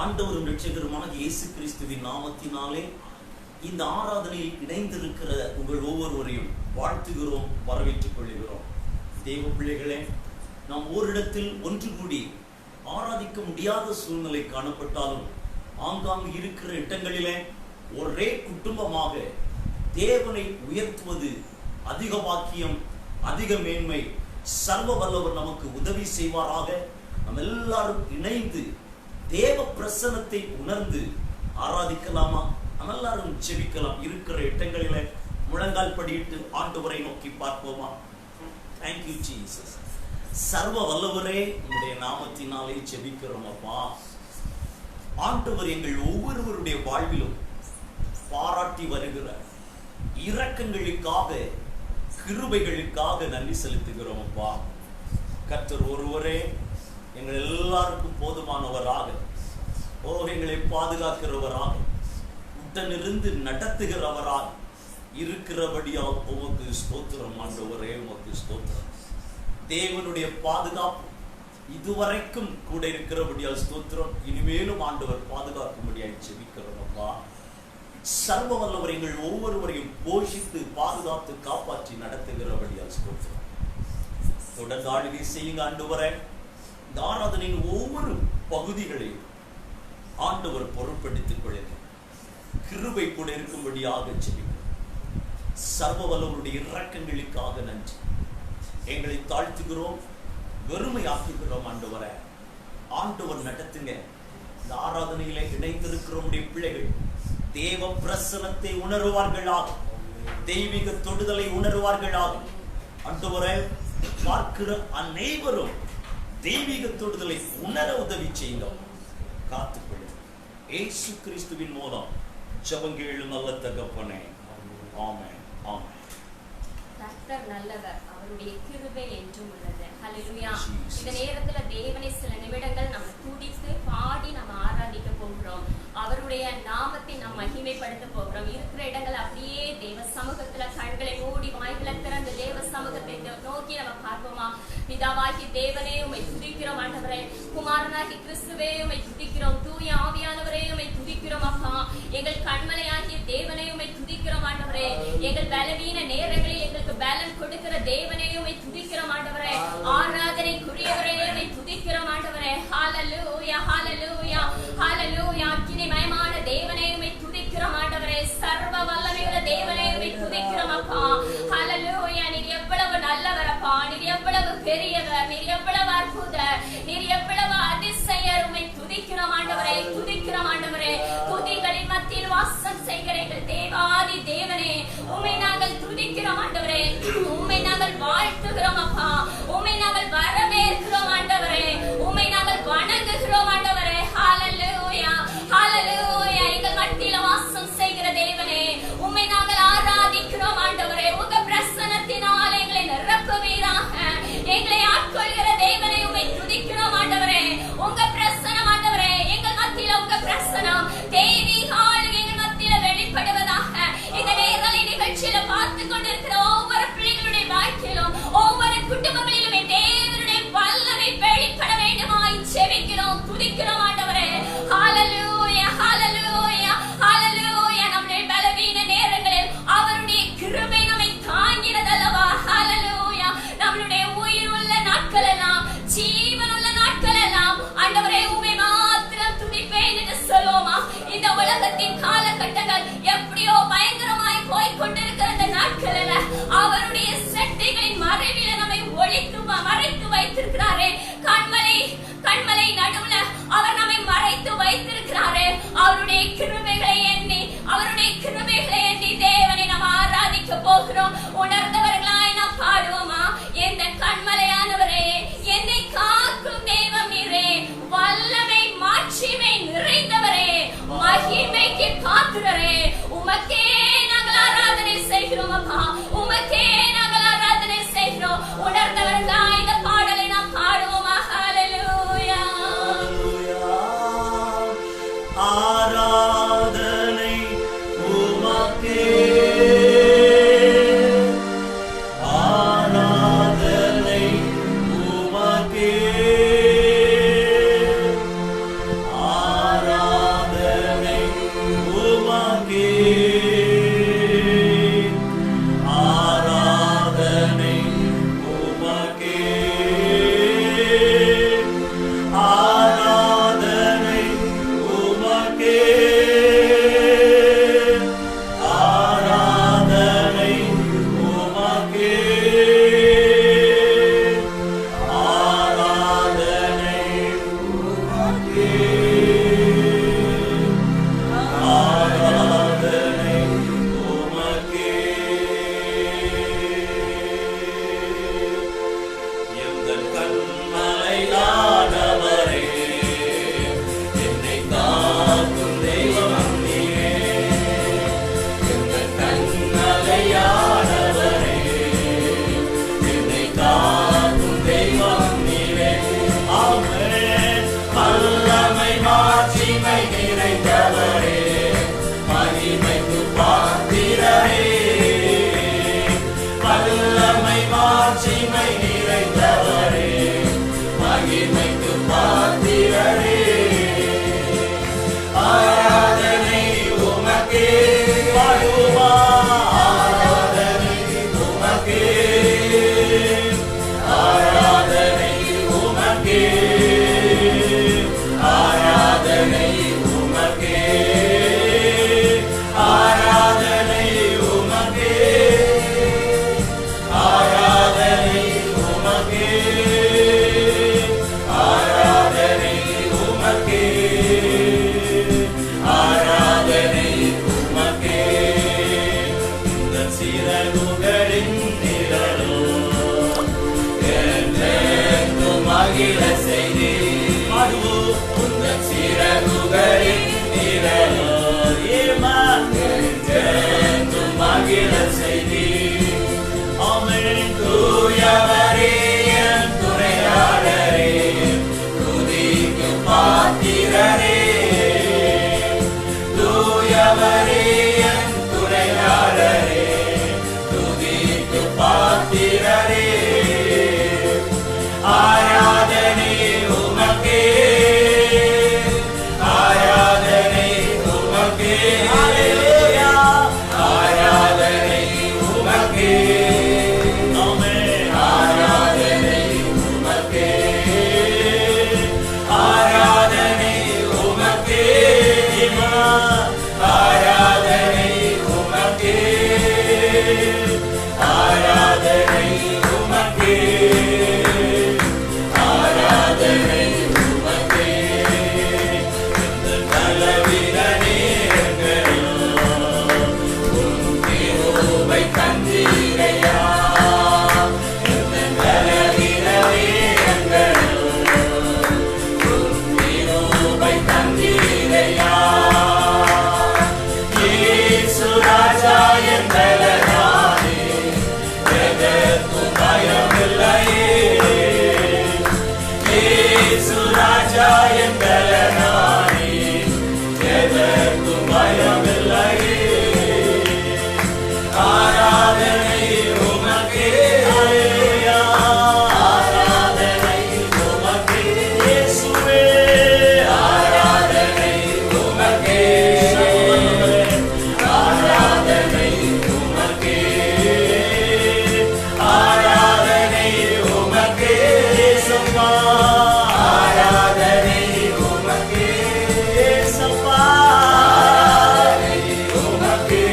ஆண்டவரும் இரட்சகருமான இயேசு கிறிஸ்துவின் நாமத்தினாலே இந்த ஆராதனையில் இணைந்திருக்கிற உங்கள் ஒவ்வொருவரையும் வாழ்த்துகிறோம், வரவேற்றுக் கொள்கிறோம். தேவ பிள்ளைகளே, நாம் ஓரிடத்தில் ஒன்று கூடி ஆராதிக்க முடியாத சூழ்நிலை காணப்பட்டாலும் ஆங்காங்கு இருக்கிற இடங்களிலே ஒரே குடும்பமாக தேவனை உயர்த்துவது அதிக பாக்கியம், அதிக மேன்மை. சர்வ வல்லவர் நமக்கு உதவி செய்வாராக. நம்ம எல்லாரும் இணைந்து தேவ பிரசன்னத்தை உணர்ந்து ஆராதிக்கலாமா? நம்ம எல்லாரும் ஜெபிக்கலாம். இருக்கிற இடங்களிலே முழங்கால் படியிட்டு ஆண்டவரை நோக்கி பார்ப்போமா? Thank you Jesus. சர்வ வல்லவரே, உங்களுடைய நாமத்தினாலே ஜெபிக்கிறோம் அப்பா. ஆண்டவர் எங்கள் ஒவ்வொருவருடைய வாழ்விலும் பாராட்டி வருகிற இரக்கங்களுக்காக, கிருபைகளுக்காக நன்றி செலுத்துகிறோம் அப்பா. கர்த்தர் ஒருவரே எங்கள் எல்லாருக்கும் போதுமானவராக, எங்களை பாதுகாக்கிறவராக, உடனிருந்து நடத்துகிறவராக இருக்கிறபடியால் உமக்கு ஸ்தோத்திரம் ஆண்டவரே, உமக்கு ஸ்தோத்திரம். தேவனுடைய பாதுகாப்பு இதுவரைக்கும் கூட இருக்கிறபடியால் ஸ்தோத்திரம். இனிமேலும் ஆண்டவர் பாதுகாக்கும்படியாய் ஜெபிக்கிறோம் அப்பா. சர்வ வல்லவர் எங்கள் ஒவ்வொருவரையும் போஷித்து பாதுகாத்து காப்பாற்றி நடத்துகிறபடியால் ஸ்தோத்திரம். தொடர்ந்து ஆளுகை செய்யுங்க ஆண்டவரே. இந்த ஆராதனையின் ஒவ்வொரு பகுதிகளையும் ஆண்டவர் பொருட்படுத்திக் கொள்ளுங்க. கிருபை கூட இருக்கும்படியாக ஜெபிக்கிறோம். சர்வ வல்லவருடைய இரக்கங்களுக்காக நன்றி. எங்களை தாழ்த்துகிறோம், வெறுமையாக்குகிறோம் ஆண்டவரே. ஆண்டவர் நடத்துங்க. இந்த ஆராதனையில இணைந்திருக்கிற பிள்ளைகள் தேவ பிரசன்னத்தை உணர்வார்களாக, தெய்வீக தொடுதலை உணர்வார்களாக. ஆண்டவரே, பார்க்கிற அனைவரும் தெய்வீக தொடுதலை உணர உதவி செய்யுங்க. காத்துக்கொள்ளும் இயேசு கிறிஸ்துவின் மூலம் ஜெபங்கேளு நல்ல தகப்பனே. ஆமென், ஆமென். கர்த்தர் நல்லவர், அவருடைய கிருபை என்றும் உள்ளது. ஹல்லேலூயா. இந்த நேரத்துல தேவனை சில நிமிடங்கள் நம்ம துதித்து பாடி நம்ம ஆராதிக்க போகிறோம். அவருடைய நாமத்தை நாம் மகிமைப்படுத்த போகிறோம். இருக்கிற இடங்கள் அப்படியே தேவ சமூகத்துல கண்களை மூடி வாய்களை திறந்து தேவ சமூகத்தை நோக்கி நம்ம பார்ப்போமா? பிதாவாகி தேவனே உம்மை துதிக்கிறோம் ஆண்டவரே. குமாரனாகி கிறிஸ்துவே உம்மை துதிக்கிறோம். தூய ஆவியானவரே உம்மை துதிக்கிறோம் அப்பா. எங்கள் கண்மலையாகிய தேவனே உம்மை துதிக்கிறோம் ஆண்டவரே. எங்கள் பலவீன நேரங்களில் எங்களுக்கு பலன் கொடுக்கிற தேவனே உம்மை துதிக்கிறோம் ஆண்டவரே. ஆராதனைக்குரியவரே உம்மை துதிக்கிறோம் ஆண்டவரே. ஹல்லேலூயா, ஹல்லேலூயா, ஹல்லேலூயா. மயமான தேவனே உம்மை துதிக்கிறோம் ஆண்டவரே. சர்வ வல்லமையுள்ள தேவனே உம்மை துதிக்கிறோம் அப்பா. ஹல்லேலூயா. நீர் எவ்வளவு நல்லவர் அப்பா. நீர் எவ்வளவு பெரியவர். நீர் எவ்வளவு அற்புதர். நீர் எவ்வளவு அதிசயர். உம்மை துதிக்கிறோம் ஆண்டவரே, துதிக்கிறோம் ஆண்டவரே. துதிகளின் மத்தியில் வாசம் செய்கிற எங்கள் தேவாதி தேவனே உம்மை நாங்கள் துதிக்கிறோம் ஆண்டவரே. உம்மை நாங்கள் வாழ்த்துகிறோம் அப்பா. உம்மை நாங்கள் வரவேற்கிறோம் ஆண்டவரே. உம்மை நாங்கள் வணங்குகிறோம் ஆண்டவரே. ஹல்லேலூயா, ஹல்லேலூயா. எங்கள் மத்தியில வாசம் செய்கிற தேவனே உம்மை நாங்கள் ஆராதிக்கிறோம் ஆண்டவரே. உங்க பிரசன்னத்தினால் எங்களை நிரப்புவீராக. எங்களை ஆட்கொள்கிற தேவனே உம்மை துதிக்கிறோம் ஆண்டவரே. உங்க பிரசன்னம் ஆண்டவரே, எங்கள் மத்தியில உங்க பிரசன்னம் தெய்வீக ஆளுகை எங்கள் மத்தியில வெளிப்படுவதாக. இந்த நேரலை நிகழ்ச்சியில பார்த்து கொண்டிருக்கிற ஒவ்வொரு பிள்ளைகளுடைய வாழ்க்கையிலும் ஒவ்வொரு குடும்பங்களிலுமே தேவனுடைய வல்லமை வெளிப்பட வேண்டுமாய் ஜெபிக்கிறோம், துதிக்கிறோம் ஆண்டவரே. ஹல்லேலூயா, ஹல்லேலூயா, ஹல்லேலூயா. நம்முடைய பலவீன நேரங்களில் அவருடைய கிருபை நம்மை தாங்கினதல்லவா? ஹல்லேலூயா. நம்மளுடைய உயிர் உள்ள நாட்கள் எல்லாம், ஜீவன் உள்ள நாட்கள் எல்லாம் ஆண்டவரே உம்மை மாத்திரம் துதிப்பேன் என்று சொல்லுவோமா? இந்த உலகத்தின் காலகட்டங்கள் எப்படியோ பயங்கரமாய் போய்கொண்டிருக்கிற இந்த நாட்களில் அவருடைய சக்திகளின் மறைவில நம்மை ஒளித்து மறைத்து வைத்திருக்கிறாரே. கண்மலை நடுவுல அவர் நம்மை மறைத்து வைத்திருக்கிறாரே. அவருடைய கிருபைகளை எண்ணி, அவருடைய கிருபைகளை எண்ணி தேவனை நாம் ஆராதிக்க போகிறோம். உணர்ந்தவர்களாய் நாம் பாடுவோமா? எந்த கண்மலையானவரே, என்னை காக்கும் தெய்வம் நீரே, வல்லமை மாட்சிமை நிறைந்தவரே, மகிமைக்கு பாத்திரரே, உமக்கே நாங்கள் ஆராதனை செய்கிறோம் அப்பா. உமக்கே நாங்கள் ஆராதனை செய்கிறோம். உணர்ந்தவர்களாய் இந்த பாடலை நாம் பாடுவோமா? ஹல்லேலூயா. ஆராதனை உமக்கே, ஆராதனை உமக்கே, ஆராதனை மாட்சிமை நிறைந்தவரே, மகிமைக்கு பாத்திரரே. வல்லமை மாட்சிமை நிறைந்தவரே, மகிமைக்கு பாத்திரரே. ஆராதனை உமக்கே, பாடுமா ஆராதனை உமக்கே, ஆராதனை உமக்கே, ஆராதனை உமக்கே, ஆராதனை உமக்கே, ஆராதனை உமக்கே, ஆராதனை உமக்கே, ஆராதனை உமக்கே. இந்த சிறகுகளின் நிழலோ என்றென்றும் மகிழ செய்தி. பாடுவோம். உந்தன் சிறகுகளின் நிழலோ என்றென்றும் மகிழ செய்தி. ஆமென். தூயவரே என் துணையாளரே, துதிக்கு பாத்திரரே. தூயவரே என் துணையாளரே, துதிக்கு பாத்திரரே. ஆராதனை உமக்கே, ஆராதனை உமக்கே, ஹல்லேலூயா. ஆராதனை உமக்கே, ஆமென். ஆராதனை உமக்கே, ஆராதனை உமக்கே, ஆராதனை உமக்கே, ஆராதனை உமக்கே, ஆராதனை உமக்கே. இந்த பலவீன நேரங்களில் உம் கிருபை தந்தீரையா. இந்த பலவீன நேரங்களில் உம் கிருபை தந்தீரையா. இயேசு ராஜா என் பலனானே, எதற்கும் பயமில்லையே. இயேசு ராஜா என் பலனானே, எதற்கும் பயமில்லையே. ஆராதனை உமக்கே, ஹல்லேலூயா. ஆராதனை உமக்கே, இயேசுவே. ஆராதனை உமக்கே, ஆராதனை உமக்கே, ஆராதனை உமக்கே, இயேசப்பா. ஆராதனை உமக்கே, இயேசப்பா. ஆராதனை உமக்கே,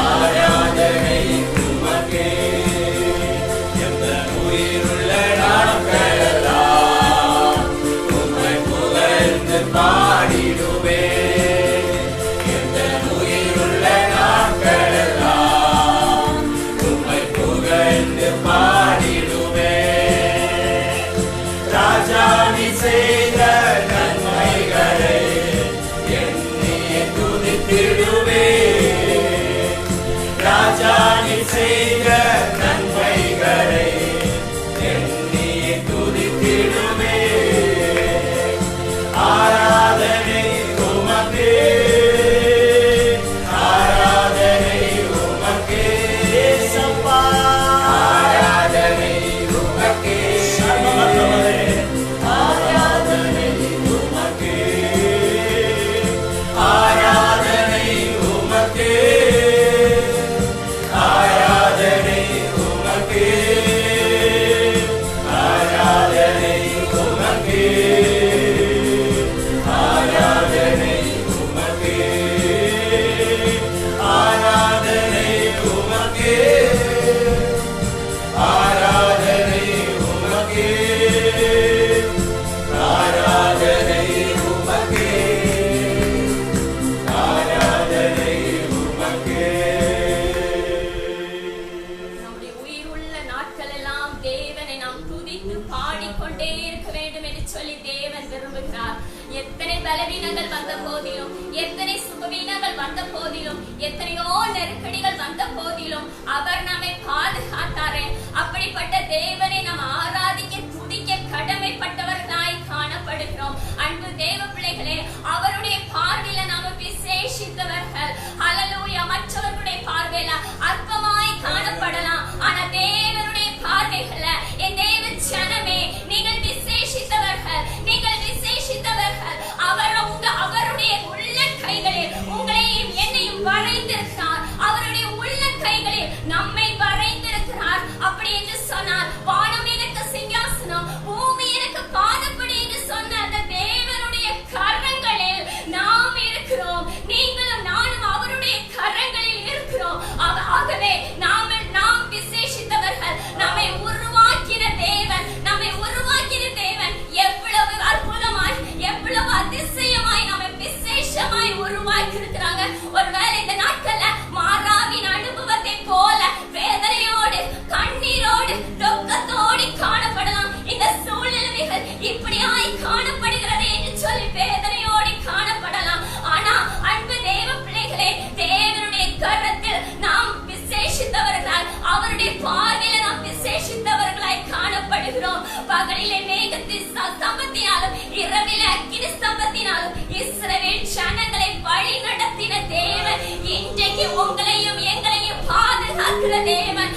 ஆராதனை உமக்கே. எந்த உயிருள்ள நாட்களெல்லாம் உம்மை புகழ்ந்து பாடிடுவேன். எந்த உயிருள்ள நாட்களெல்லாம் உம்மை புகழ்ந்து பாடிடுவேன். ராஜா நீ செய்த நன்மைகளை எண்ணி துதித்திடுவேன். ராஜா நீ செய்த நன்மைகளை எண்ணி துதித்திடுவேன். ஆராதனை உமக்கே, ஆராதனை உமக்கே, இயேசப்பா. ஆராதனை உமக்கே, சர்வவல்லவரே. ஆராதனை உமக்கே, ஆராதனை உமக்கே, ஆராதனை உமக்கே, ஆராதனை உமக்கே, ஆராதனை உமக்கே, ஆராதனை உமக்கே, ஆராதனை உமக்கே, ஆராதனை உமக்கே, ஆராதனை உமக்கே. நம்முடைய உயிருள்ள நாட்களெல்லாம் தேவனை நாம் துதித்து பாடிக்கொண்டே இருக்க வேண்டும் என்று சொல்லி தேவன் விரும்புகிறார். எத்தனை பலவீனங்கள் வந்த போதிலும், எத்தனை சுகவீனங்கள் வந்த போதிலும், எத்தனையோ நெருக்கடிகள் வந்த போதிலும் அவர் நம்மை பாதுகாத்தாரே. அப்படிப்பட்ட தேவனை நாம் ஆராதிக்க துதிக்க கடமைப்பட்டவர்களாய் காணப்படுகிறோம். அன்பு தேவ விசேஷித்தவர்கள். ஹல்லேலூயா. மற்றவர்களுடைய பார்வையில அற்பமாய் காணப்படலாம், ஆனா தேவனுடைய பார்வைகள்ல என் தேவ ஜனமே நீங்கள் விசேஷித்தவர்கள், நீங்கள் விசேஷித்தவர்கள். அவருடைய உள்ள கைகளில் உங்களையும் என்னையும் வரைந்திருக்கிறார். அவருடைய உள்ள கைகளில் நம்மை வரைந்திருக்கிறார். அப்படி என்று சொன்னார், வானம் எனக்கு சிங்காசனம், பூமி எனக்கு பாதப்படி என்று சொன்ன அந்த தேவனுடைய கரங்களில் நாம் இருக்கிறோம். நீங்களும் நானும் அவருடைய கரங்களில் இருக்கிறோம். ஆகவே நாம் விசேஷித்தவர்கள். நம்மை உருவாக்கின தேவன் எவ்வளவு அற்புதமாய், எவ்வளவு அதிசயமாய் நம்மை விசேஷமாய் உருவாக்கி இருக்கிறாங்க. ஒருவேளை இந்த நாட்கள்ல மாறாவின் அனுபவத்தை போல வேதனையோடு, கண்ணீரோடு, துக்கத்தோடு காணப்படலாம். இந்த சூழ்நிலைகள் இப்படியாய் காணப்படுகிறது என்று சொல்லி வேதனையோடு காணப்படலாம். ஆனா அன்பு தேவ பிள்ளைகளே, தேவனுடைய கரத்தில் நாம் விசேஷித்தவர்களாய், அவருடைய பார்வையில நாம் விசேஷித்தவர்களாய் காணப்படுகிறோம். பகலிலே மேகத்தின் ஸ்தம்பத்தினாலும் இரவிலே அக்கினி ஸ்தம்பத்தினாலும் இஸ்ரவேல் ஜனங்களை வழி நடத்தின தேவன் இன்றைக்கு உங்களையும் எங்களையும் பாதுகாக்கிற தேவன்.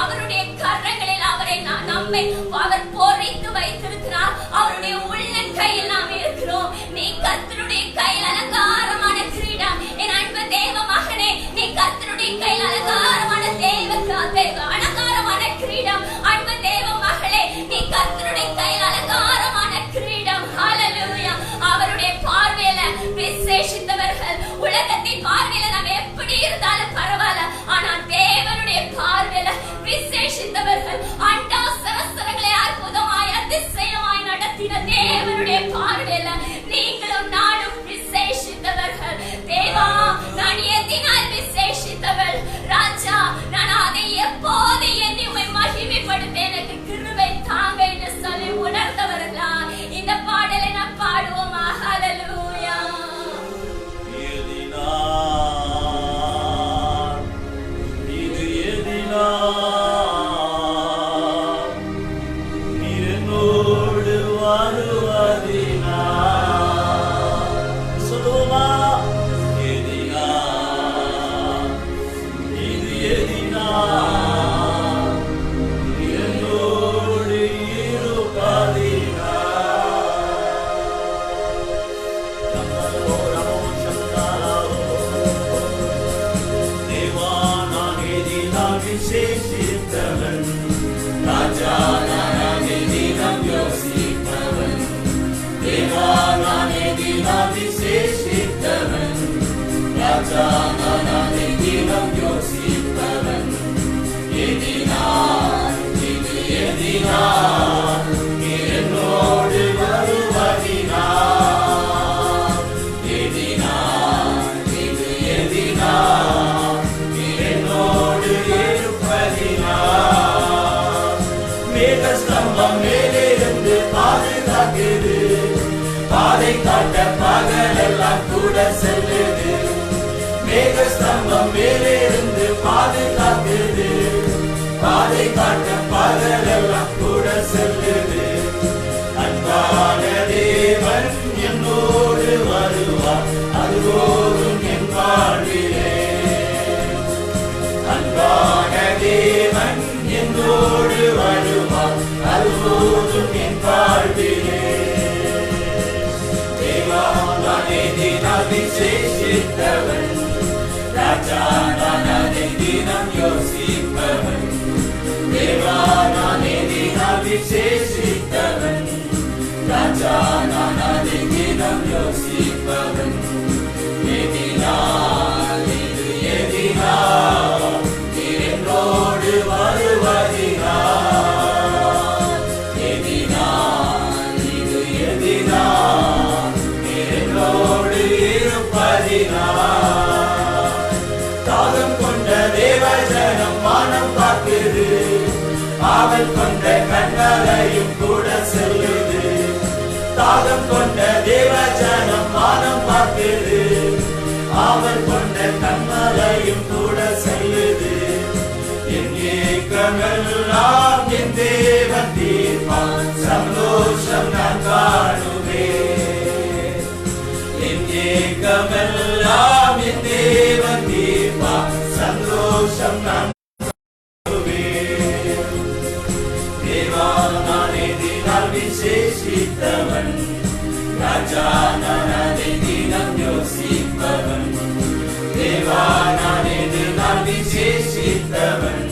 அவருடைய கரங்களில் நம்மை அவர் பொறித்து வைத்திருக்கிறார். அவருடைய உள்ள கையில் நாம் இருக்கிறோம். நீ கர்த்தருடைய கையில் அலங்காரமான கிரீடம். என் அன்பு தேவ மகனே, நீ கர்த்தருடைய கையில் அலங்காரமான அலங்காரமான கிரீடம். அன்பு தேவ மகளே, நீ கர்த்தருடைய கையில் அலங்காரமான கிரீடம். ஹல்லேலூயா. அவருடைய பார்வையில விசேஷித்தவர்கள். உலகத்தின் பார்வையில நாம் எப்படி இருந்தாலும் பரவாயில்ல, ஆனா தேவனுடைய பார்வையில விசேஷித்தவர்கள். அண்டா சரஸ்தரங்களை அற்புதமாய் அதிசயமாய் நடத்தின தேவனுடைய பார்வையில நீங்களும் நானும் விசேஷித்தவர்கள். தேவா, நான் எதினால் விசேஷித்தவள். ராஜா, நான் அதை எப்போது என்னை மகிமைப்படுத்த எனக்கு கிருபை தாங்க என்று சொல்லி உணர்ந்தவர்களா இந்த பாடலை நாம் பாடுவோமா? ஹல்லேலூயா. விசேஷித்தவன் ராஜா, நானே தினம் யோசிப்பவன். தேவா, நானே தினம் விசேஷித்தவன் ராஜா, நானே தினம் யோசிப்பவன். எதினால் இது எதினால் என்னோடு வருவதினால். எதினால் இது எதினால் என்னோடு இருப்பதினால். மேகஸ்தம்பம் மேலிருந்து பாதுகாக்குது, பாதை காட்ட பகலெல்லாம் கூட செல்லுது. மேகஸ்தம்பம் மேலிருந்து பாதுகாக்குது, பாதை காட்ட பகலெல்லாம் கூட செல்லுது. அன்பான தேவன் என்னோடு வருவார், அதுபோதும் என் வாழ்விலே. அன்பான தேவன் என்னோடு வருவார், அதுபோதும் என் வாழ்விலே. தேவா, நானே தினம் விசேஷித்தவன் ராஜா, நானே தினம் யோசிப்பவன். தேவா, நானே தினம் விசேஷித்தவன் ராஜா, நானே தினம் யோசிப்பவன். எதினால் இது எதினால் என்னோடு வருவதினால். எதினால் இது எதினால் என்னோடு இருப்பதினால். தாகம் கொண்ட தேவஜனம் வானம் பார்க்குது, ஆவல் கொண்ட கண்களையும் கூட செல்லுது. தாகம் கொண்ட தேவஜனம் வானம் பார்க்குது, ஆவல் கொண்ட கண்களையும் கூட செல்லுது. என் ஏக்கமெல்லாம் என் தேவன் தீர்ப்பான், சந்தோஷம் நான் காணுவேன். என் ஏக்கமெல்லாம் ராஜா நான் அதை தினம் யோசிப்பவன், தேவா நான் என்று நான் விசேஷித்தவன்.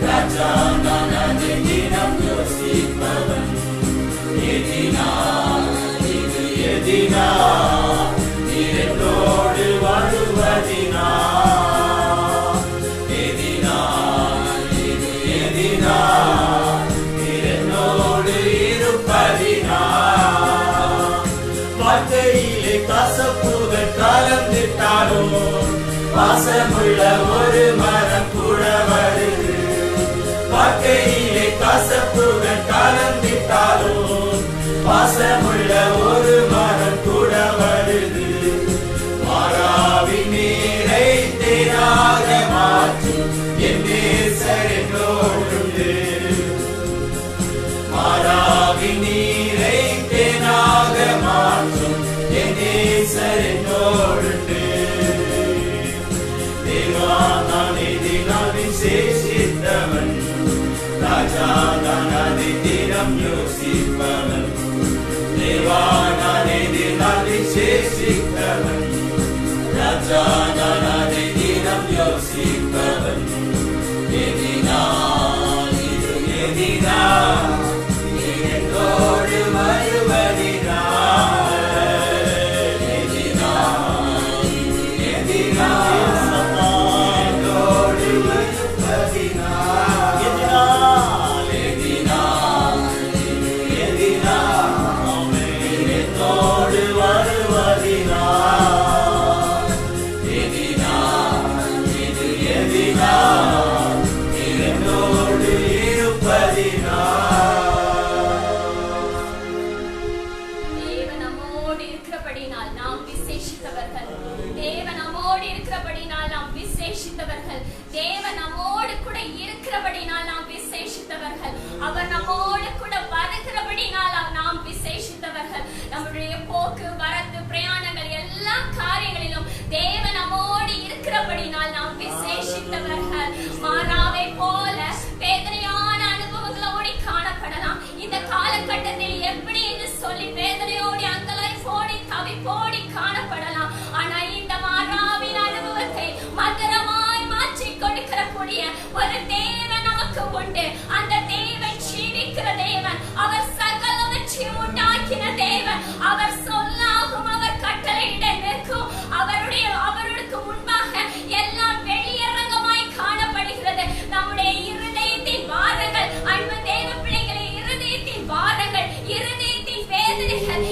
ராஜா நான் அதை தினம் யோசிப்பவன், எதினால் இது எதினால் நீர் என்னோடு வாழுவதினால், எதினால் இது எதினால் நீர் என்னோடு இருப்பதினால். வாழ்க்கையிலே கசப்புகள் கலந்துட்டாலும் வாசமுள்ள ஒரு மரம் கூட வருது. வாழ்க்கையிலே கசப்புகள் கலந்துட்டாலும் வாசமுள்ள ஒரு மரம் கூட வருது. மாறாவின் நீரை தேனாக மாற்றும் என் நேசர் என்னோடு, மாறாவின் நீரை தேனாக மாற்றும் என் நேசர் என்னோடு. தேவா நான் எதினால் விசேஷித்தவன், ராஜா நான் அதை தினம் யோசிப்பவன், தேவா நான் எதினால் விசேஷித்தவன், ராஜா நான் அதை தினம் யோசிப்பவன். எதினால் இது எதினால் நீர் என்னோடு வருவதினால், எதினால் இது எதினால் என்னோடு வருவதினால், எதினால் எதினால் இது எதினால் நீர் என்னோடு வருவதினால், எதினால் இது எதினால் நீர் என்னோடு இருப்பதினால். தேவன் நம்மோடு இருக்கிறபடினால் நாம் விசேஷித்தவர்கள். தேவன் நம்மோடு இருக்கிறபடினால் நாம் விசேஷித்தவர்கள். தேவன் நம்மோடு கூட இருக்கிறபடினால் நாம் விசேஷித்தவர்கள். அவர் நம்மோடு கூட வருகிறபடினால் நாம் விசேஷித்தவர்கள். நம்முடைய போக்கு வரத்து பிரயாணங்கள் எல்லா காரியங்களிலும் தேவன் நம்மோடு இருக்கிறபடினால் நாம் விசேஷித்தவர்கள். மாறாவை போல வேதனையான அனுபவங்களோடு காணப்படலாம். இந்த காலகட்டத்தில் எப்படி என்று சொல்லி வேதனையோடு அங்கலாய்ப்போடி தவிப்போடி காணப்படலாம். ஆனா இந்த மாறாவின் அனுபவத்தை மதுரமாய் மாற்றி கொடுக்கக்கூடிய ஒரு தேவன் நமக்கு உண்டு. அந்த தேவன் ஜீவிக்கிற தேவன். அவர் சகலவற்றையும் உண்டாக்கின தேவன். அவர் சொல்லாகும், அவர் கட்டளையிட நிற்கும். அவருக்கு முன்பாக எல்லாம் வெளியரங்கமாய் காணப்படுகிறது. நம்முடைய இருதயத்தின் பாரங்கள், அன்பு தேவ பிள்ளைகளை, இருதயத்தின் பாரங்கள், இருதயத்தின் வேதனைகள்,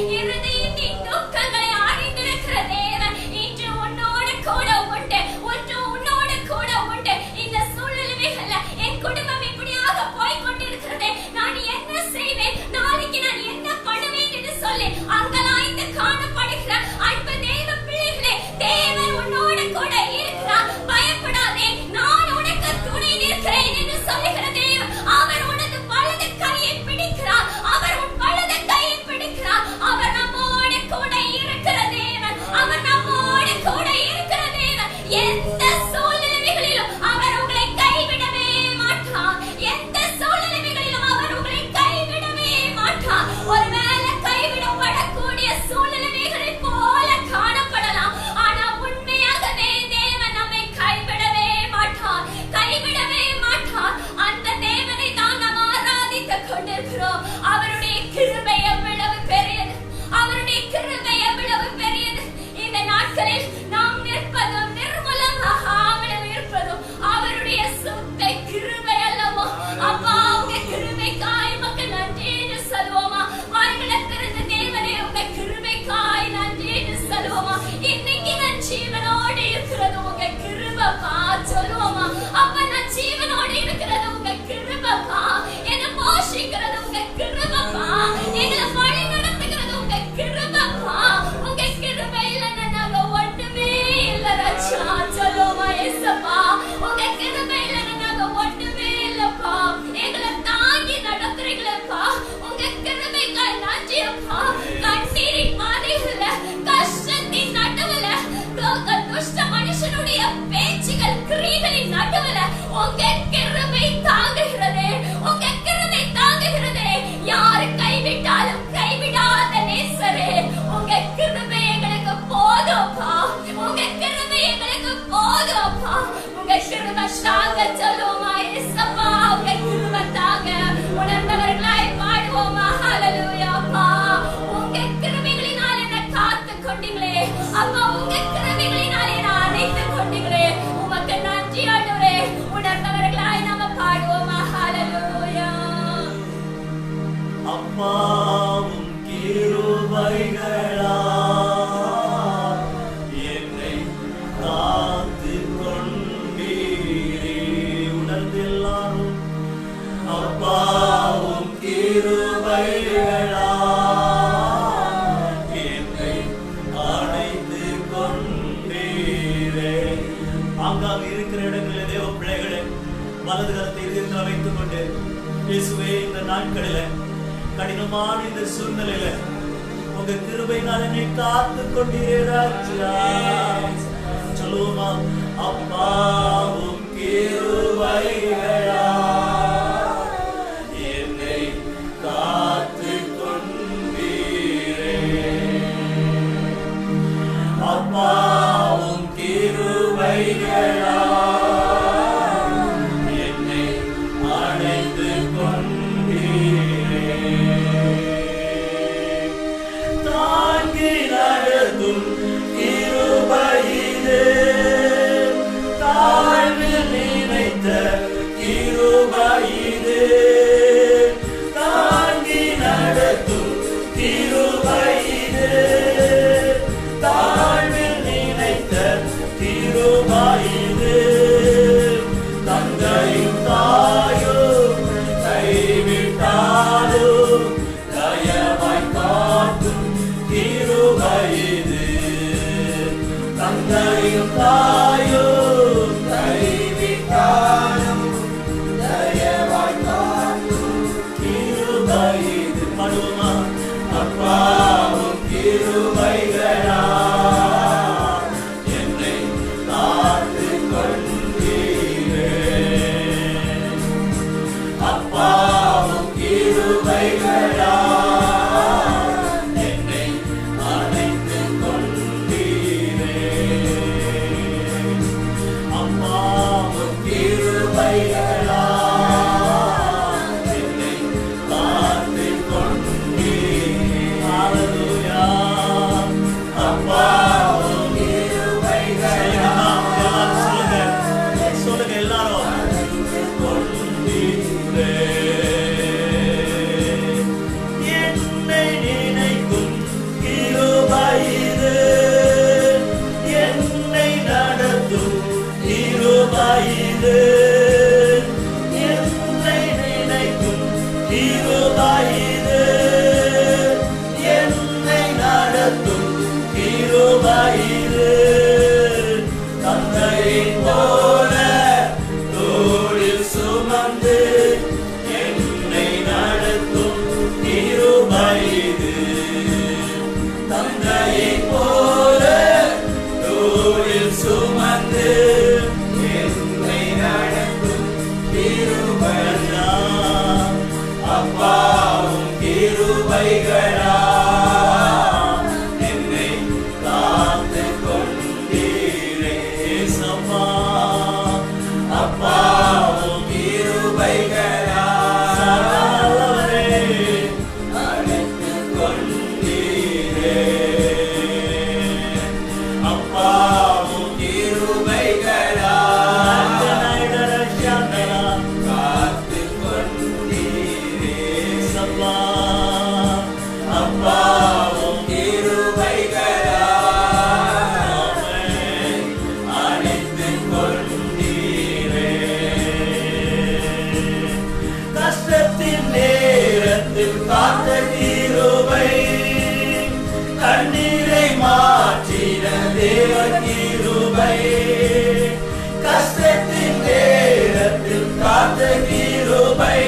வலது கரத்தை இதயத்தில் வைத்துக் கொண்டு இயேசுவே இந்த நாட்களில கடினமான இந்த சூழ்நிலையில உங்க கிருபையினால் என்னை காத்து கொண்டீரே ராஜா. சொல்லுவோமா? அப்பாவும் கிருபைகளா என்னை காத்து கொண்டீரே. அப்பாவும் கிருபைகளா என்னை அழைத்து கொண்டீரே. தாங்கி நடத்தும் கிருபையிலே தாழ்வில் நினைத்த கிருபையிலே தாங்கி நடத்தும் கிருபையிலே தாழ்வில் நினைத்த கிருபையிலே தந்தையும் தாயும் கைவிட்டாலும் தயவாய் காக்கும் கிருபையிலே தந்தையும் தாயும் கைவிட்டாலும் தயவாய் காக்கும் கிருபையிலே. பாடுவோமா? அப்பாவும் கிருபைகளா என்னை காத்து கொண்டீரே. அப்பாவும் கிருபைகளா என்னை அழைத்து கொண்டீரே. அப்பாவும் கிருபைகளா என்னை காத்து கொண்டீரே. ஹல்லேலூயா. அப்பாவும் கிருபைகளா சொல்லுங்க எல்லாரும் கொண்டீரே. என்னை நினைக்கும் கிருபையிலே என்னை நடத்தும் கிருபையிலே என்னை நினைக்கும் கிருபையிலே என்னை நடத்தும் கிருபையிலே தந்தையைப் போல தோளில் சுமந்து என்னை நடத்தும் கிருபையிலே தந்தையைப் போல தோளில் சுமந்து என்னை நடத்தும் கிருபையா. அப்பாவும் கிருபைகளா என்னை காத்து கொண்டீரே. சம்மா அப்பாவும் கிருபைகளா சகலவரே அழைத்து கொண்டீரே. அப்பாவும் கிருபைகளா காத்து கொண்டீரே. சப்பா அப்பாவும் கிருபைகளா அழைத்து கொண்டீரே. கஷ்டத்தின் நேரத்தில் காத்த கிருபை கண்ணீரை மாற்றின தேவ கிருபை. கஷ்டத்தின் நேரத்தில் காத்த கிருபை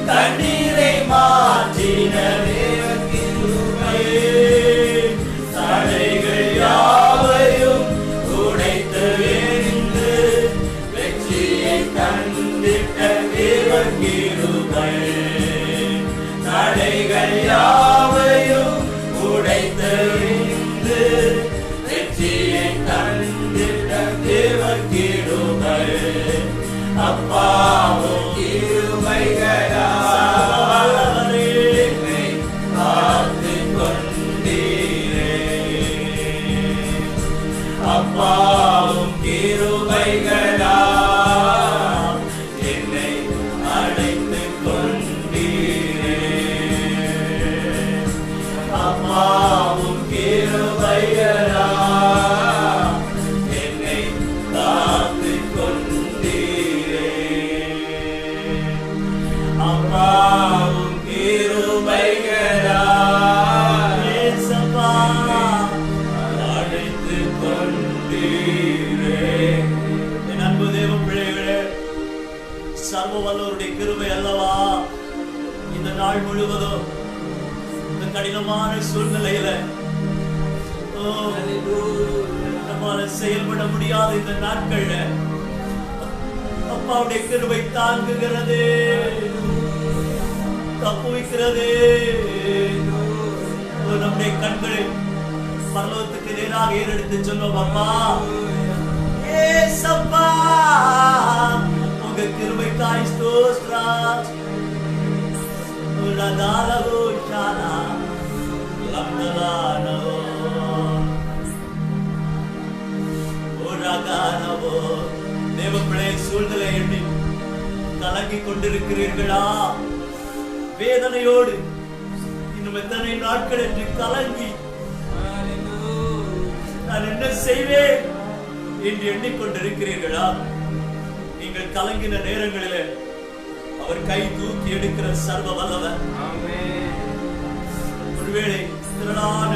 கண்ணீரை மாற்றின தேவ கிருபை. தடைகள் யாவையும் உடைத்து எறிந்து வெற்றியை கண்டிட்ட தேவ கிருபை. தடைகள் யாவையும் உடைத்து எறிந்து வெற்றியை கண்டிட்ட சர்வ வல்லவருடைய கிருபை அல்லவா இந்த நாள் முழுவதும் இந்த கடினமான சூழ்நிலையில நம்மால செயல்பட முடியாத இந்த நாட்கள்ல அப்பாவுடைய கிருபை தாங்குகிறது, தப்புவிக்கிறது. நம்முடைய கண்களை பரலோகத்துக்கு நேராக ஏறெடுத்து சொல்லுவோம், அப்பா ஏசப்பா உங்க கிருபைக்காய் ஸ்தோத்திரம். உலகாலோ ஷாலா லம்னலானோ உலகானவோ. தேவப்பிள்ளை சூழ்நிலை எண்ணி கலங்கி கொண்டிருக்கிறீர்களா? வேதனையோடு இன்னும் எத்தனை நாட்கள் என்று கலங்கி நான் என்ன செய்வேன் என்று எண்ணிக்கொண்டிருக்கிறீர்களா? நீங்கள் கலங்கின நேரங்களிலே அவர் கை தூக்கி எடுக்கிற சர்வ வல்லவர். ஒருவேளை திரளான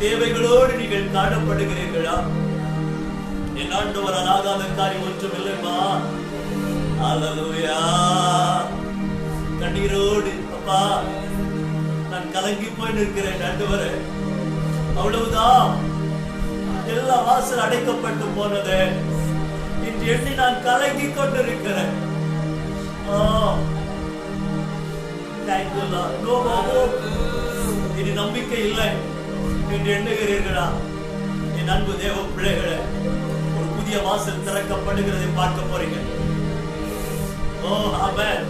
தேவைகளோடு நீங்கள் காணப்படுகிறீர்களா? என் ஆண்டவரால் ஆகாத காரியம் ஒன்றும் இல்லைமா. அல்லேலூயா. கண்ணீரோடு அப்பா நான் கலங்கி போய் நிற்கிறேன் ஆண்டவரே, அவ்வளவுதான், எல்லா வாசல் அடைக்கப்பட்டு போனது என்று எண்ணி நான் கலங்கி கொண்டிருக்கிறேன். இனி நம்பிக்கை இல்லை என்று எண்ணுகிறீர்களா? என் அன்பு தேவ பிள்ளைகளே, ஒரு புதிய வாசல் திறக்கப்படுகிறதை பார்க்க போறீங்க. Amen.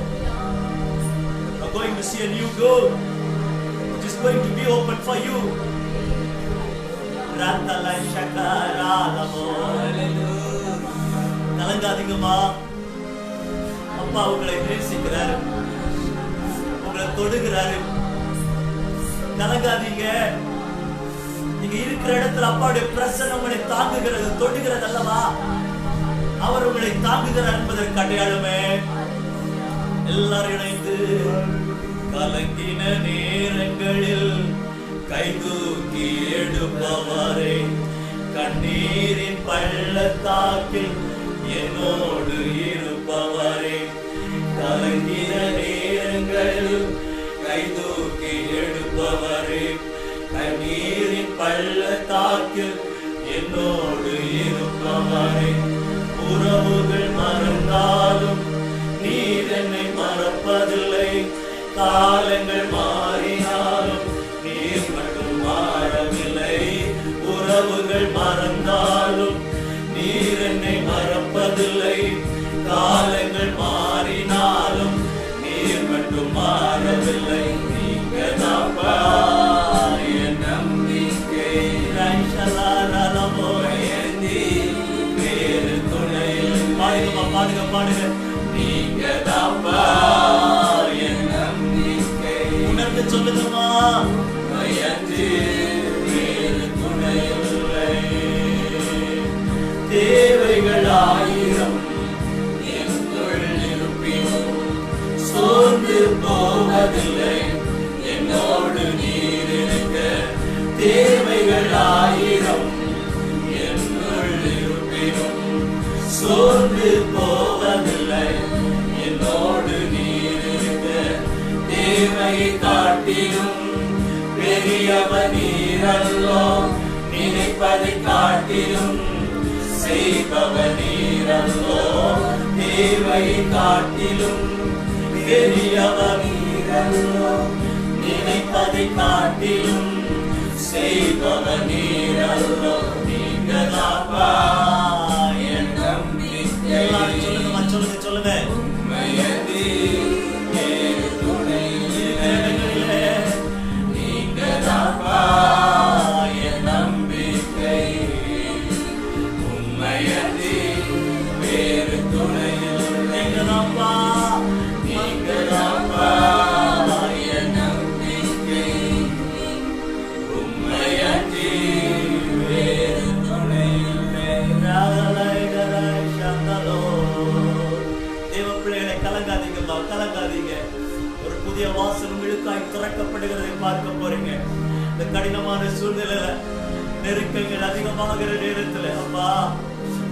I'm going to see a new door which is going to be open for you. கலங்காதீங்கம்மா, அப்பா உங்களை நேசிக்கிறாரு, உங்களை தொடுகிறாரு. கலங்காதீங்க. நீங்க இருக்கிற இடத்துல அப்பாவுடைய பிரசன்னம் உங்களை தாங்குகிறது, தொடுகிறது அல்லவா? அவர் உங்களை தாங்குகிறார் என்பதற்கு அடையாளமே. எல்லாரும் இணைந்து கலங்கின நேரங்களில் கைதூக்கி எடுப்பவரே, கண்ணீரின் பள்ளத்தாக்கில் என்னோடு இருப்பவரே, கலங்கின நேரங்களில் கைதூக்கி எடுப்பவரே, கண்ணீரின் பள்ளத்தாக்கில் என்னோடு இருப்பவரே. உறவுகள் மறந்தாலும் நீர் என்னை மறப்பதில்லை, காலங்கள் மாறினாலும் நீர் மட்டும் மாறவில்லை. உறவுகள் மறந்தாலும் நீர் என்னை மறப்பதில்லை, காலங்கள் மாறினாலும் நீர் மட்டும் மாறவில்லை. நீங்க தாப்பா என் நம்பிக்கை, வேறு துணையில் பாடுங்க பாடுங்க. நீங்க தாப்பா என் நம்பிக்கை, உணர்ந்து சொல்லுங்கம்மா. வேறு துணையில்லை. தேவைகள் ஆயிரம் என்னுள் இருப்பினும் சோர்ந்து போவதில்லை, என்னோடு நீர் இருக்க. தேவைகள் ஆயிரம் என்னுள் இருப்பினும் சோர்ந்து போவதில்லை, என்னோடு நீர் இருக்க. தேவையை காட்டிலும் பெரியவர் நீரல்லோ, நினைப்பதை காட்டிலும் செய்பவர் நீரல்லோ. தேவையை காட்டிலும் பெரியவர் நீரல்லோ, நினைப்பதை காட்டிலும் செய்பவர் நீரல்லோ. நீங்க தாப்பா என் நம்பிக்கை. சொல்லுங்க சொல்லுங்க. உண்மையதே வேறு துணையில்லை, நீங்க தாப்பா என் நம்பிக்கை. உண்மையதே வேறு துணையில்லை, நீங்க தாப்பா, நீங்க தாப்பா என் நம்பிக்கை. உண்மையதே வேறு துணையில்லை. தேவ பிள்ளைகளை கலங்காதீங்கம்மா, கலங்காதீங்க. ஒரு புதிய வாசல் உங்களுக்காய் திறக்கப்படுகிறதை பார்க்க போறீங்க. இந்த கடினமான சூழ்நிலையில, நெருக்கங்கள் அதிகமாகிற நேரத்துல, அப்பா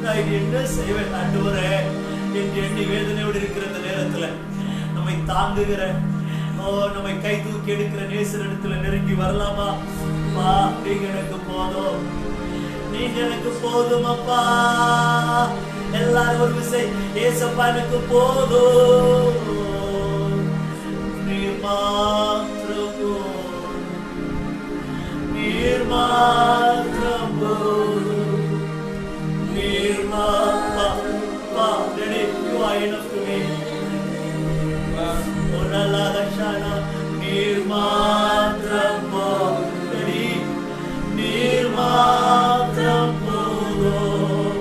நான் என்ன செய்வேன் ஆண்டவரே என்று எண்ணி வேதனையோடு இருக்கிற இந்த நேரத்துல நம்மை தாங்குகிற நம்மை கை தூக்கி எடுக்கிற நேசரிடத்துல நெருங்கி வரலாமா? நீங்க எனக்கு போதும், நீங்க எனக்கு போதும் அப்பா. எல்லாரும் ஒரு விசை ஏசப்பா எனக்கு போதும், நீர் மாத்திரம் போதும், நீர் மாத்திரம் போதும், நீர் மாத்திரம். You are enough to me. நீர் மாத்திரம் போதும், நீர் மாத்திரம் போதும்,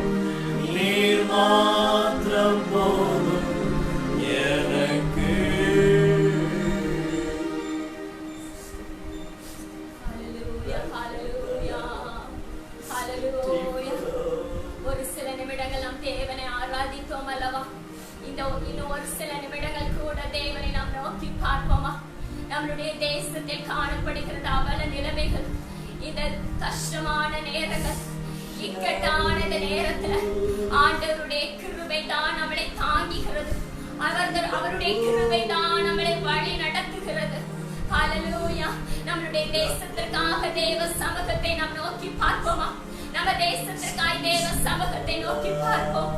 நீர் மாத்திரம் போதும் எனக்கு. ஒரு சில நிமிடங்கள் நாம் தேவனை ஆராதித்தோம் அல்லவா? இன்னும் ஒரு சில நிமிடங்கள் கூட தேவனை நாம் நோக்கி பார்ப்போமா? நம்மளுடைய தேசத்தில் காணப்படுகிறது அவல நிலைமைகள், இந்த கஷ்டமான நேரங்கள், இக்கட்டான இந்த நேரத்துல ஆண்டவருடைய கிருபை தான் நம்மளை தாங்குகிறது. அவருடைய கிருபை தான் நம்மளை வழி நடத்துகிறது. ஹல்லேலூயா. நம்மளுடைய தேசத்திற்காக தேவ சமூகத்தை நாம் நோக்கி பார்ப்போமா? நம்ம தேசத்திற்காய் தேவ சமூகத்தை நோக்கி பார்ப்போம்.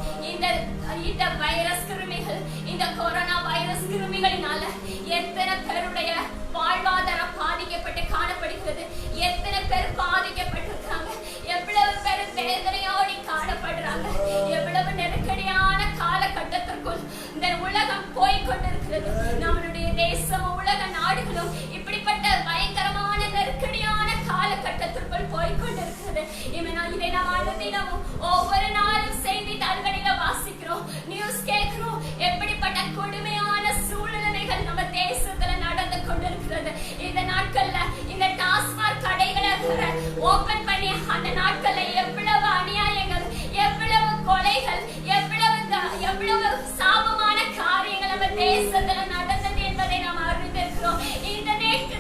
இந்த வைரஸ் கிருமிகள், இந்த கொரோனா வைரஸ் கிருமிகளினால எத்தனை பேருடைய வாழ்வாதாரம் பாதிக்கப்பட்டு காணப்படுகிறது, எத்தனை பேர் பாதிக்கப்பட்டிருக்காங்க, எவ்வளவு பேர் வேதனையோடு காணப்படுறாங்க, எவ்வளவு நெருக்கடியான காலகட்டத்திற்குள் இந்த உலகம் போய்கொண்டிருக்கிறது. நம்மளுடைய தேசமும் உலக நாடுகளும் இப்படிப்பட்ட பயங்கரமான நெருக்கடியான காலகட்டத்திற்குள் போய்கொண்டிருக்கிறது. இதை நாம் அனுதினமும் ஒவ்வொரு நாளும் செய்தித்தாள்களில வாசிக்கிறோம், நியூஸ் கேட்கிறோம். எப்படிப்பட்ட கொடுமையான சூழ்நிலைகள் நம்ம தேசத்துல நடந்து கொண்டிருக்கிறது. இந்த நாட்கள்ல இந்த டாஸ்மாக் கடைகளை ஓபன் பண்ணி அந்த நாட்கள்ல எவ்வளவு அநியாயங்கள், எவ்வளவு கொலைகள், எவ்வளவு சாபமான காரியங்கள் நம்ம தேசத்துல நடந்தது என்பதை நாம் அறிந்திருக்கிறோம். இந்த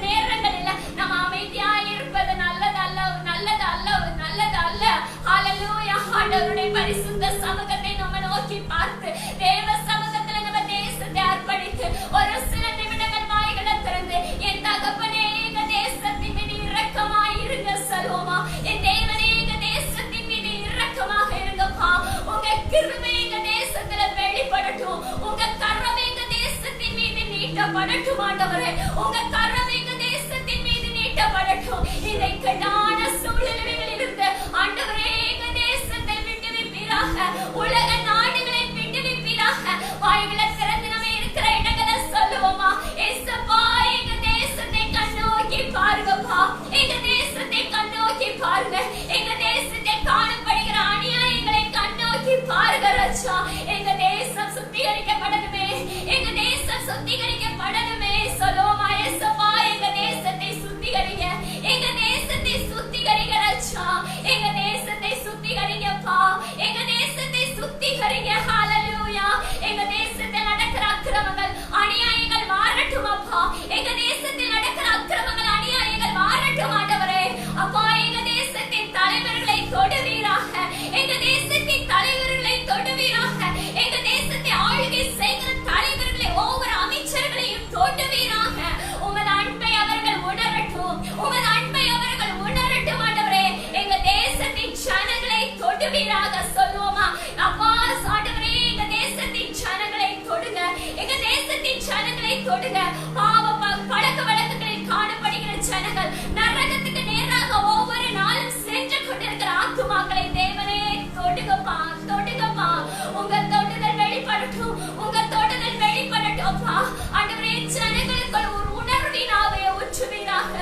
நேரங்களில் நம்ம அமைதியாக இருப்பது நல்லது அல்ல. ஹல்லேலூயா. ஆண்டவருடைய பரிசுத்த சமூகத்தை நம்ம நோக்கி பார்த்து தேவ சமூகத்துல நம்ம தேசத்தை அர்ப்பணித்து ஒரு சில நிமிடங்கள் வாய்களை திறந்து, என் தகப்பனே எங்க தேசத்தின் மீது இரக்கமாய் இருங்க சொல்லுவோமா? என் தேவனே எங்க தேசத்தின் மீது இரக்கமாக இருங்கப்பா. உங்க கிருபை எங்க தேசத்துல வெளிப்படட்டும், உங்க கரம் எங்க தேசத்தின் மீது நீட்டப்படட்டும். ஆண்டவரே, உங்க கரம் எங்க தேசத்தின் மீது நீட்டப்படட்டும். இதை கடான சூழ்நிலைகளில் இருந்து ஆண்டவரே எங்க தேசத்தை விட்டு வைப்பீராக, உலக நாடுகளை விட்டு வைப்பீராக. வாய்களை திறந்து நம்ம இருக்கிற இடங்களை சொல்லுவோமா? ஏசப்பா எங்க தேசத்தை கண்ணோக்கி பாருங்கப்பா, எங்க தேசத்தை கண்ணோக்கி பாருங்க, எங்க தேசத்தில் காணப்படுகிற அநியாயங்களை கண்ணோக்கி பாருங்க ராஜா. எங்க தேசம் சுத்திகரிக்கப்படணுமே, எங்க தேசம் சுத்திகரிக்கப்படணுமே சொல்லுவோமா? ஏசப்பா எங்க தேசத்தை சுத்திகரிங்க, எங்க தேசத்தை சுத்திகரிங்க ராஜா, எங்க தேசத்தை சுத்திகரிங்கப்பா, எங்க தேசத்தை சுத்திகரிங்க. ஹல்லேலூயா. எங்க தேசத்தில் நடக்கிற அக்கிரமங்கள், அநியாயங்கள் மாறட்டும் அப்பா. எங்க தேசத்தில் நடக்கிற அக்கிரமங்கள், அநியாயங்கள் மாறட்டும் ஆண்டவரே. அப்பா எங்க தேசத்தின் தலைவர்களை தொடுவீராக, எங்க தேசத்தின் தலைவர்களை தொடுவீராக, எங்க தேசத்தை ஆளுகை செய்கிற தலைவர்களை, ஒவ்வொரு அமைச்சர்களையும் தொடுவீராக. உமது அன்பை அவர்கள் உணரட்டும், உமது அன்பை அவர்கள் உணரட்டும் ஆண்டவரே. எங்க தேசத்தின் ஜனங்களை தொடுவீராக சொல்லுவோமா? அப்பா ஆண்டவரே எங்க தேசத்தின் ஜனங்களை தொடுங்க, எங்க தேசத்தின் ஜனங்களை தொடுங்க. பாவ பழக்க வழக்கங்களில் காணப்படுகிற ஜனங்கள், நரகத்துக்கு நேராக ஒவ்வொரு நாளும் சென்று கொண்டிருக்கிற ஆத்துமாக்களை தேவனே தொடுங்கப்பா, தொடுங்கப்பா. உங்க தொடுதல் வெளிப்படட்டும், உங்க தொடுதல் வெளிப்படட்டும்ப்பா. ஆண்டவரே ஜனங்களுக்குள் ஒரு உணர்வினாவே ஊற்றுவீராக,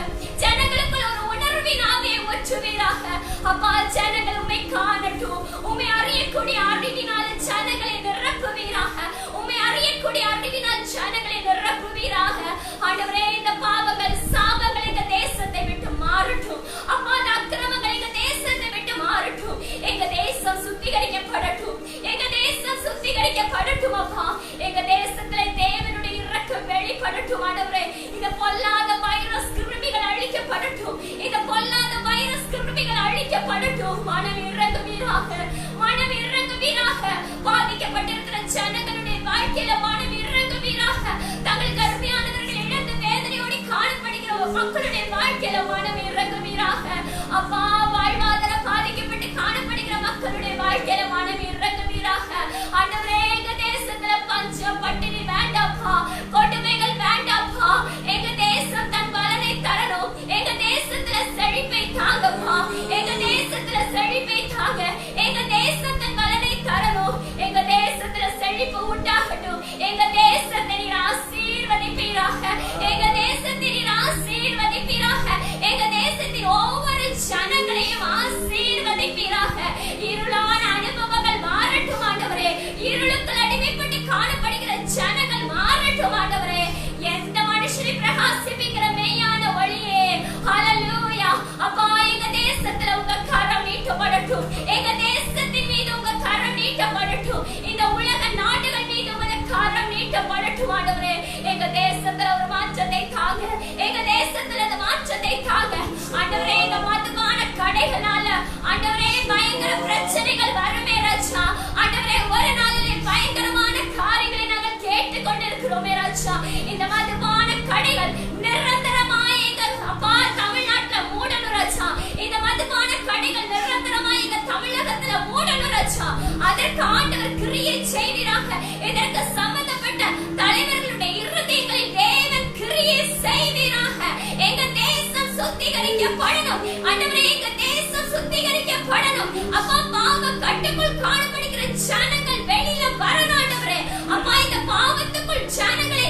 ஜனங்களுக்குள் ஒரு உணர்வினாவே ஊற்றுவீராக. அப்பா ஜனங்கள் உம்மை காணட்டும், உம்மை அறியக்கூடிய அறிவினால் ஜனங்களை நிரப்புவீராக, உம்மை அறியக்கூடிய அறிவினால் ஜனங்களை நிரப்புவீராக. ஆண்டவரே இந்த பாவங்கள், சாபங்கள் எங்க தேசத்தை விட்டு மாறட்டும். அப்பா அந்த அக்கிரமங்கள் எங்க தேசத்தை விட்டு மாறட்டும். எங்க தேசம் சுத்திகரிக்கப்படட்டும், எங்க தேசம் சுத்திகரிக்கப்படட்டும் அப்பா. எங்க தேசத்துல தேவனுடைய இரக்கம் வெளிப்படட்டும் ஆண்டவரே. இந்த பொல்லாத வைரஸ் கிருமிகள் அழிக்கப்படட்டும், இந்த பொல்லாத வைரஸ் கிருமிகள் அழிக்கப்படட்டும். மனம் இறங்குவீராக, மனம் இறங்குவீராக. பாதிக்கப்பட்டிருக்கிற ஜனங்கள் வாழ்க்கையில மனம் இறங்குவீராக. அப்பா, வாழ்வாதார பாதிக்கப்பட்டு காணப்படுகிற மக்களுடைய வாழ்க்கையில மனம் இறங்குவீராக. ஆண்டவரே, எங்க தேசத்துல பஞ்சம் பட்டினி வேண்டாப்பா, கொடுமைகள் வேண்டாப்பா. எங்க தேசம் தன் பலனை தரணும். எங்க தேசத்துல செழிப்பை தாங்கப்பா. எங்க தேசத்துல செழிப்பை தாங்க. எங்க தேசம் தன் பலனை தரணும். எங்க தேசத்துல செழிப்பு உண்டாகட்டும். எங்க தேசத்தை நீர் ஆசீர்வதிப்பீராக. எங்க தேசத்தை நீர் ஆசீர்வதிப்பீராக. எங்க தேசத்தின் ஒவ்வொரு ஜனங்களையும் ஆசீர்வதிப்பீராக. இருளான அனுபவங்கள் மாறட்டும் ஆண்டவரே. இருளுக்குள் அடிமைப்பட்டு காணப்படுகிற ஜனங்கள் மாறட்டும் ஆண்டவரே. எந்த மனுஷனை பிரகாசிப்பிக்கிற மெய்யான ஒளியே, ஹல்லேலூயா. அப்பா, எங்க தேசத்துல உங்க கரம் நீட்டப்படட்டும். எங்க தேசத்தின் மீது உங்க கரம் நீட்டப்படட்டும். இந்த உலக நாடுகள் மீது உங்க கரம் நீட்டப்படட்டும் ஆண்டவரே. எங்க தேசத்துல ஒரு மாற்றத்தை தாங்க. எங்க தேசத்துல அந்த மாற்றத்தை தாங்க ஆண்டவரே. எங்க மதுபான கடைகளால ஆண்டவரே பயங்கர பிரச்சனைகள் வருமே ராஜா. ஆண்டவரே, ஒரு நாளிலே பயங்கரமான காரியங்களை நாங்கள் கேட்டுக் கொண்டிருக்கிறோமே ராஜா. இந்த மதுபான கடைகள் நிரந்தரமாய் எங்க அப்பா தமிழ்நாட்டுல மூடணும் ராஜா. இந்த மதுபான கடைகள் நிரந்தரமாய் எங்க தமிழகத்துல மூடணும் ராஜா. அதற்கு ஆண்டவர் கிரியை செய்வீராக. இதற்கு சம்பந்தப்பட்ட தலைவர்களுடைய இருதயங்களில் தேவன் கிரியை செய்வீராக. எங்க தேசம் சுத்திகரிக்கப்படணும் ஆண்டவரே. எங்க தேசம் சுத்திகரிக்கப்படணும். அப்பா, பாவ கட்டுக்குள் காணப்படுகிற ஜனங்கள் வெளியில வரணும் ஆண்டவரே. அப்பா, இந்த பாவத்துக்குள் ஜனங்களை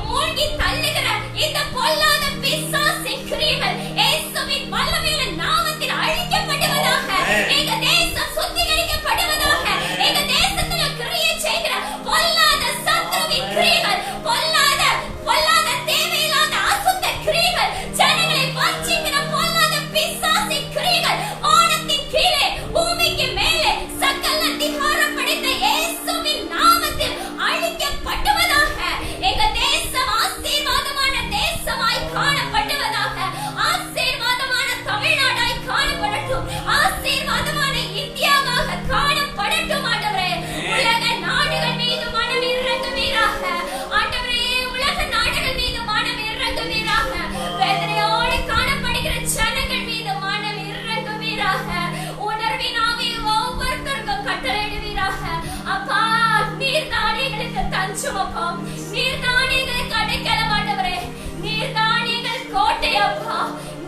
மூழ்கி தள்ளுகிற இந்த பொல்லாத பிசாசின் கிரியைகள் இயேசுவின் வல்லமையுள்ள நாமத்தில் அழிக்கப்படுவதாக. எங்க தேசம் சுத்திகரிக்கப்படுவதாக. எங்க தேசத்துல கிரியை செய்கிற பொல்லாத சத்துருவின் கிரியைகள், பொல்லாத தேவையில்லாத அசுத்த கிரியைகள், ஜனங்களை வஞ்சிக்கிற பொல்லாத பிசாசின் கிரியைகள் வானத்தின் கீழே பூமிக்கு மேலே சகல அதிகாரம் படைத்த இயேசுவின் நாமத்தில் அழிக்கப்படுவதாக. எங்க தேசம் ஆசீர்வாதமான தேசமாய் காணப்படுவதாக. ஆசீர்வாதமான தமிழ்நாடாய் காணப்படட்டும். ஆசீர்வாதமான இந்தியாவாக காணப்படட்டும் ஆண்டவரே. உலக நாடுகள் மீது மனம் இறங்குவீராக ஆண்டவரே. உலக நாடுகள் மீது மனம் இறங்குவீராக. வேதனையோடு காணப்படுகிற ஜனங்கள் மீது மனம் இறங்குவீராக. உணர்வினாவே ஒவ்வொருத்தருக்கும் கட்டளையிடுவீராக. அப்பா, நீர்தானியங்களுக்கு தஞ்சமப்பா. நீர்தானியங்களுக்கு அடைக்கலம் ஆண்டவரே. நீர்தானியங்கள் கோட்டை அப்பா.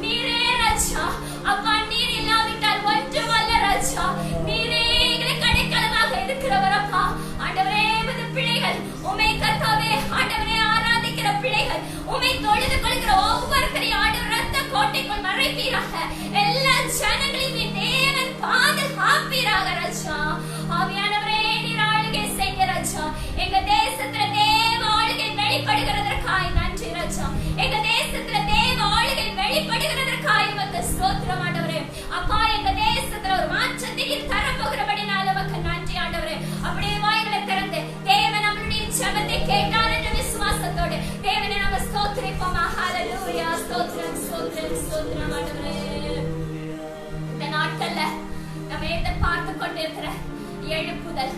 நீரே ராஜா. அப்பா, நீர் இல்லாவிட்டால் ஒன்றுமல்ல ராஜா. நீரே எங்களுக்கு அடைக்கலமாக இருக்கிறவர் அப்பா. ஆண்டவரே, உமது பிள்ளைகள் உம்மை கர்த்தாவே ஆண்டவரே ஆராதிக்கிற பிள்ளைகள் உம்மை தொழுது கொள்கிற ஒவ்வொருவரையும் ஆண்டவர் ரத்த கோட்டைக்குள் மறைப்பீராக. எல்லா ஜனங்களையும் தேவன் பாதுகாப்பீராக ராஜா. ஆவியானவரே, நீர் ஆளுகை செய்ய ராஜா. எங்க தேசத்துல தேவ ஆளுகை வெளிப்படுகிறதற்காய் நன்றி ராஜா. எங்க தேசத்துல தேவ ஆளுகை வெளிப்படுகிறதற்காய் உமக்கு ஸ்தோத்திரம் ஆண்டவரே. அப்பா, எங்க தேசத்துல ஒரு மாற்றத்தை நீர் தரப்போகிறபடினால உமக்கு நன்றி ஆண்டவரே. அப்படியே வாய்களை திறந்து தேவன் நம்மளுடைய ஜெபத்தை கேட்டார் என்ற விசுவாசத்தோடு தேவனை நாம ஸ்தோத்திரிப்போமா. ஹல்லேலூயா. ஸ்தோத்திரம், ஸ்தோத்திரம், ஸ்தோத்திரம் ஆண்டவரே. இந்த நாட்கள்ல நம்ம எதிர்பார்த்து கொண்டிருக்கிற எழுப்புதல்,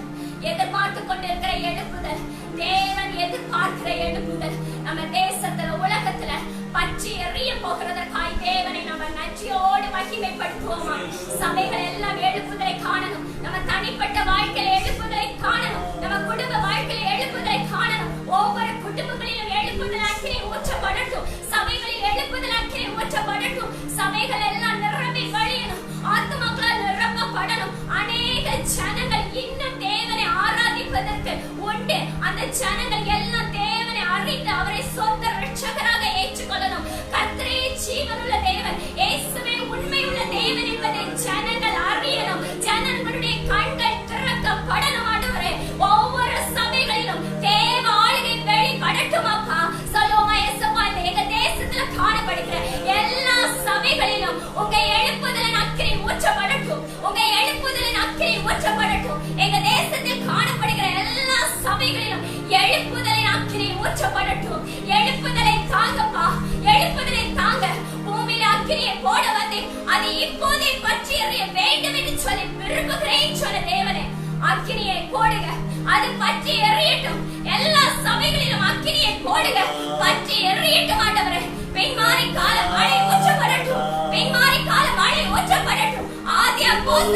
எதிர்பார்த்து கொண்டிருக்கிற எழுப்புதல், தேவன் எதிர்பார்க்கிற எழுப்புதல் நம்ம தேசத்துல உலகத்துல பற்றி எறிய போகிறதற்காய் தேவனை நம்ம நன்றியோடு மகிமைப்படுத்துவோமா. சபைகள் எல்லாம் எழுப்புதலை காணணும். நம்ம தனிப்பட்ட வாழ்க்கையில எழுப்புதலை காணணும். நம்ம குடும்ப வாழ்க்கையில எழுப்புதலை காணணும். ஒவ்வொரு குடும்பங்களிலும் எழுப்புதல் அக்கினி ஊற்றப்படட்டும். சபைகளில் எழுப்புதல் அக்கினி ஊற்றப்படட்டும். சபைகள் எல்லாம் நிரம்பி வழியணும். ஆத்துமாக்களால் நிரப்பப்படணும். அநேக ஜனங்கள் இன்னும் தேவனை ஆராதிப்பதற்கு உண்டு. அந்த ஜனங்கள் எல்லாம் தேவனை அறிந்து அவரை சொந்த இரட்சகராக ஏற்றுக்கொள்ளணும். கர்த்தரே ஜீவனுள்ள தேவன், இயேசுவே உண்மையுள்ள தேவன் என்பதை ஜனங்கள் அறியணும். ஜனங்களுடைய கண்கள் திறக்கப்படணும் ஆண்டவரே. ஒவ்வொரு சபைகளிலும் தேவ ஆளுகை வெளிப்படட்டும் அப்பா. சொல்லுவோமா இயேசுப்பா, எங்க தேசத்துல காணப்படுகிற எல்லா சபைகளிலும் உங்க எழுப்புதலின் அக்கினி ஊற்றப்படட்டும். உங்க எழுப்புதலின் அக்கினி ஊற்றப்படட்டும். எங்க தேசத்தில் காணப்படுகிற எல்லா சபைகளிலும் எழுப்புதலின் அக்கினி ஊற்றப்படட்டும். எழுப்புதலை தாங்கப்பா, எழுப்புதலை தாங்க. பூமியில அக்கினியை போட வந்து அதை இப்போதே பற்றி எறிய வேண்டும் என்று சொல்லி விரும்புகிறேன் சொன்ன தேவனே, அக்கினியை போடுங்க. அது பற்றி எறியட்டும். எல்லா சபைகளிலும் அக்கினியை போடுங்க. பற்றி எறியட்டும் ஆண்டவரே. பின்மாறி கால மழை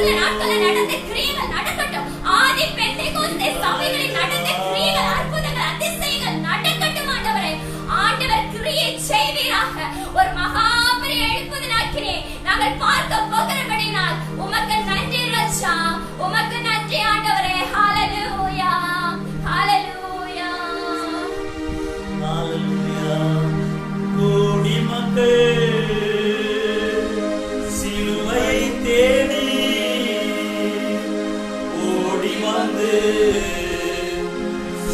இந்த நாட்களில் நடந்த கிரியைகள் நடக்கட்டும். ஆதி பெந்தேகோஸ்தே சபைகளில் நடந்த கிரியைகள், அற்புதங்கள், அதிசயங்கள் நடக்கட்டும் ஆண்டவரே. ஆண்டவர் கிரியை செய்வீராக. ஒரு மகாபெரிய எழுப்புதலாக்கினே நாங்கள் பார்க்க போகிறபடினால் உமக்கு நன்றி ராஜா, உமக்கு நன்றி ஆண்டவரே. ஹalleluya, ஹalleluya, ஹalleluya. கோடி மக்கள் சிலுவையை தேடி ஓடி வந்து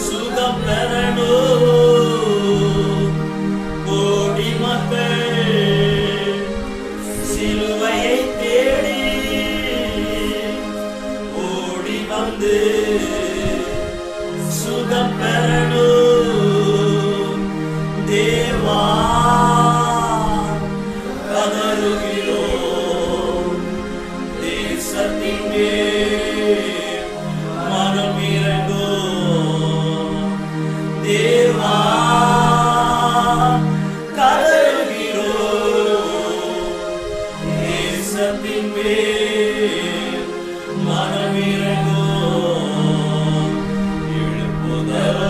சுகம் பெறணும். கோடி மக்கள் சிலுவையை தேடி ஓடி வந்து சுகம் பெறணும். தேவா கதறுகிறோம், தேசத்தின் மேல் மனம் இறங்கும். தேவா கதறுகிறோம், தேசத்தின் மேல் மனம் இறங்கும். எழுப்புதல்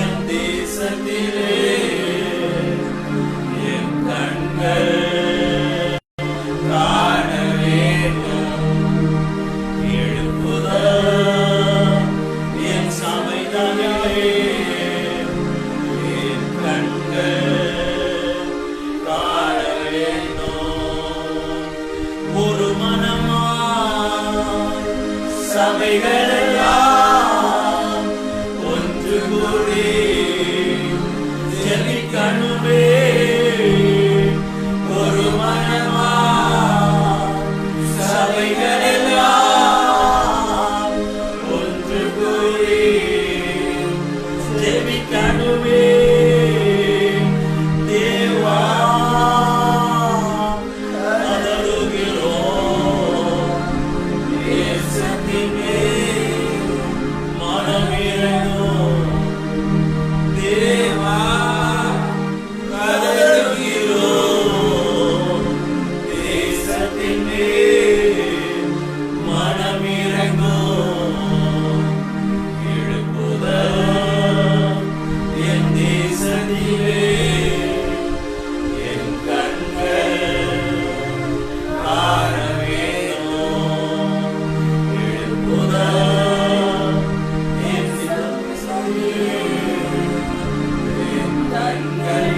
என் தேசத்திலே என் கண்கள் காண வேண்டும். எழுப்புதல் என் சபைதனிலே என் கண்கள் காண வேண்டும். ஒரு மனமாய் சபைகளெல்லாம் ஒன்று கூடி ஜெபிக்கணுமே. ஒரு மனமாய் சபைகளெல்லாம் ஒன்று கூடி ஜெபிக்கணுமே. தேவா கதறுகிறோம், தேசத்தின் மேல் மனம் இறங்கும். தேவா கதறுகிறோம், தேசத்தின் மேல் மனம் இறங்கும். எழுப்புதல் என் தேசத்திலே என் கண்கள் காண வேண்டும். எழுப்புதல் என் தேசத்திலே என் கண்கள்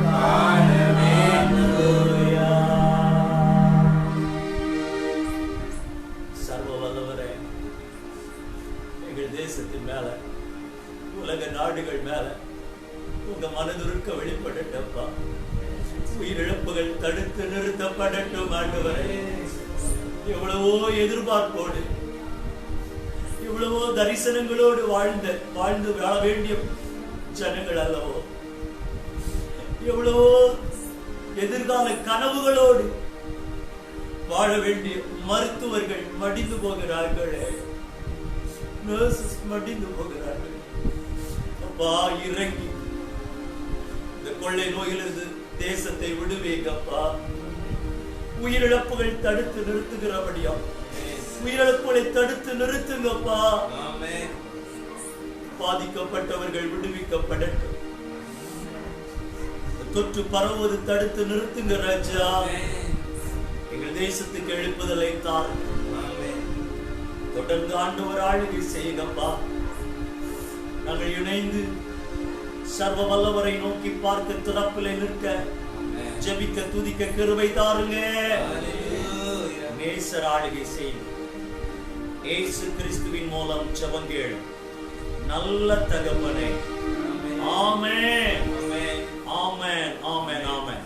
காண வேண்டும். சர்வ வல்லவரே, எங்கள் தேசத்தின் மேல, உலக நாடுகள் மேல உங்க மனதுருக்க வெளிப்படட்டப்பா. உயிரிழப்புகள் தடுத்து நிறுத்தப்படட்டும் ஆண்டவரே. எவ்வளவோ எதிர்பார்ப்போடு, எவ்வளவோ தரிசனங்களோடு வாழ்ந்து வாழ வேண்டிய ஜனங்கள் அல்லவோ, எவ்வளவோ எதிர்கால கனவுகளோடு வாழ வேண்டிய மருத்துவர்கள் மடிந்து போகிறார்களே, நர்சஸ் மடிந்து போகிறார்கள். அப்பா இறங்கி இந்த கொள்ளை நோயிலிருந்து தேசத்தை விடுவீங்கப்பா. உயிரிழப்புகள் தடுத்து நிறுத்துகிறபடியா, உயிரிழப்புகளை தடுத்து நிறுத்துங்கப்பா. பாதிக்கப்பட்டவர்கள் விடுவிக்கப்படட்டும். தொற்று பரவுவது தடுத்து நிறுத்துங்க ராஜா. எங்கள் தேசத்துக்கு எழுப்புதலை தார். தொடர்ந்து ஆண்டவர் ஆளுகை செய்யுங்கப்பா. நாங்கள் இணைந்து சர்வ வல்லவரை நோக்கி பார்க்க, திறப்பிலே நிற்க, ஜெபிக்க, துதிக்க கிருபை தாருங்க. நேசர் ஆளுகை செய்யுங்க. இயேசு கிறிஸ்துவின் மூலம் ஜெபங்கள் நல்ல தகப்பனே. ஆமென், ஆமென், ஆமென், ஆமென்.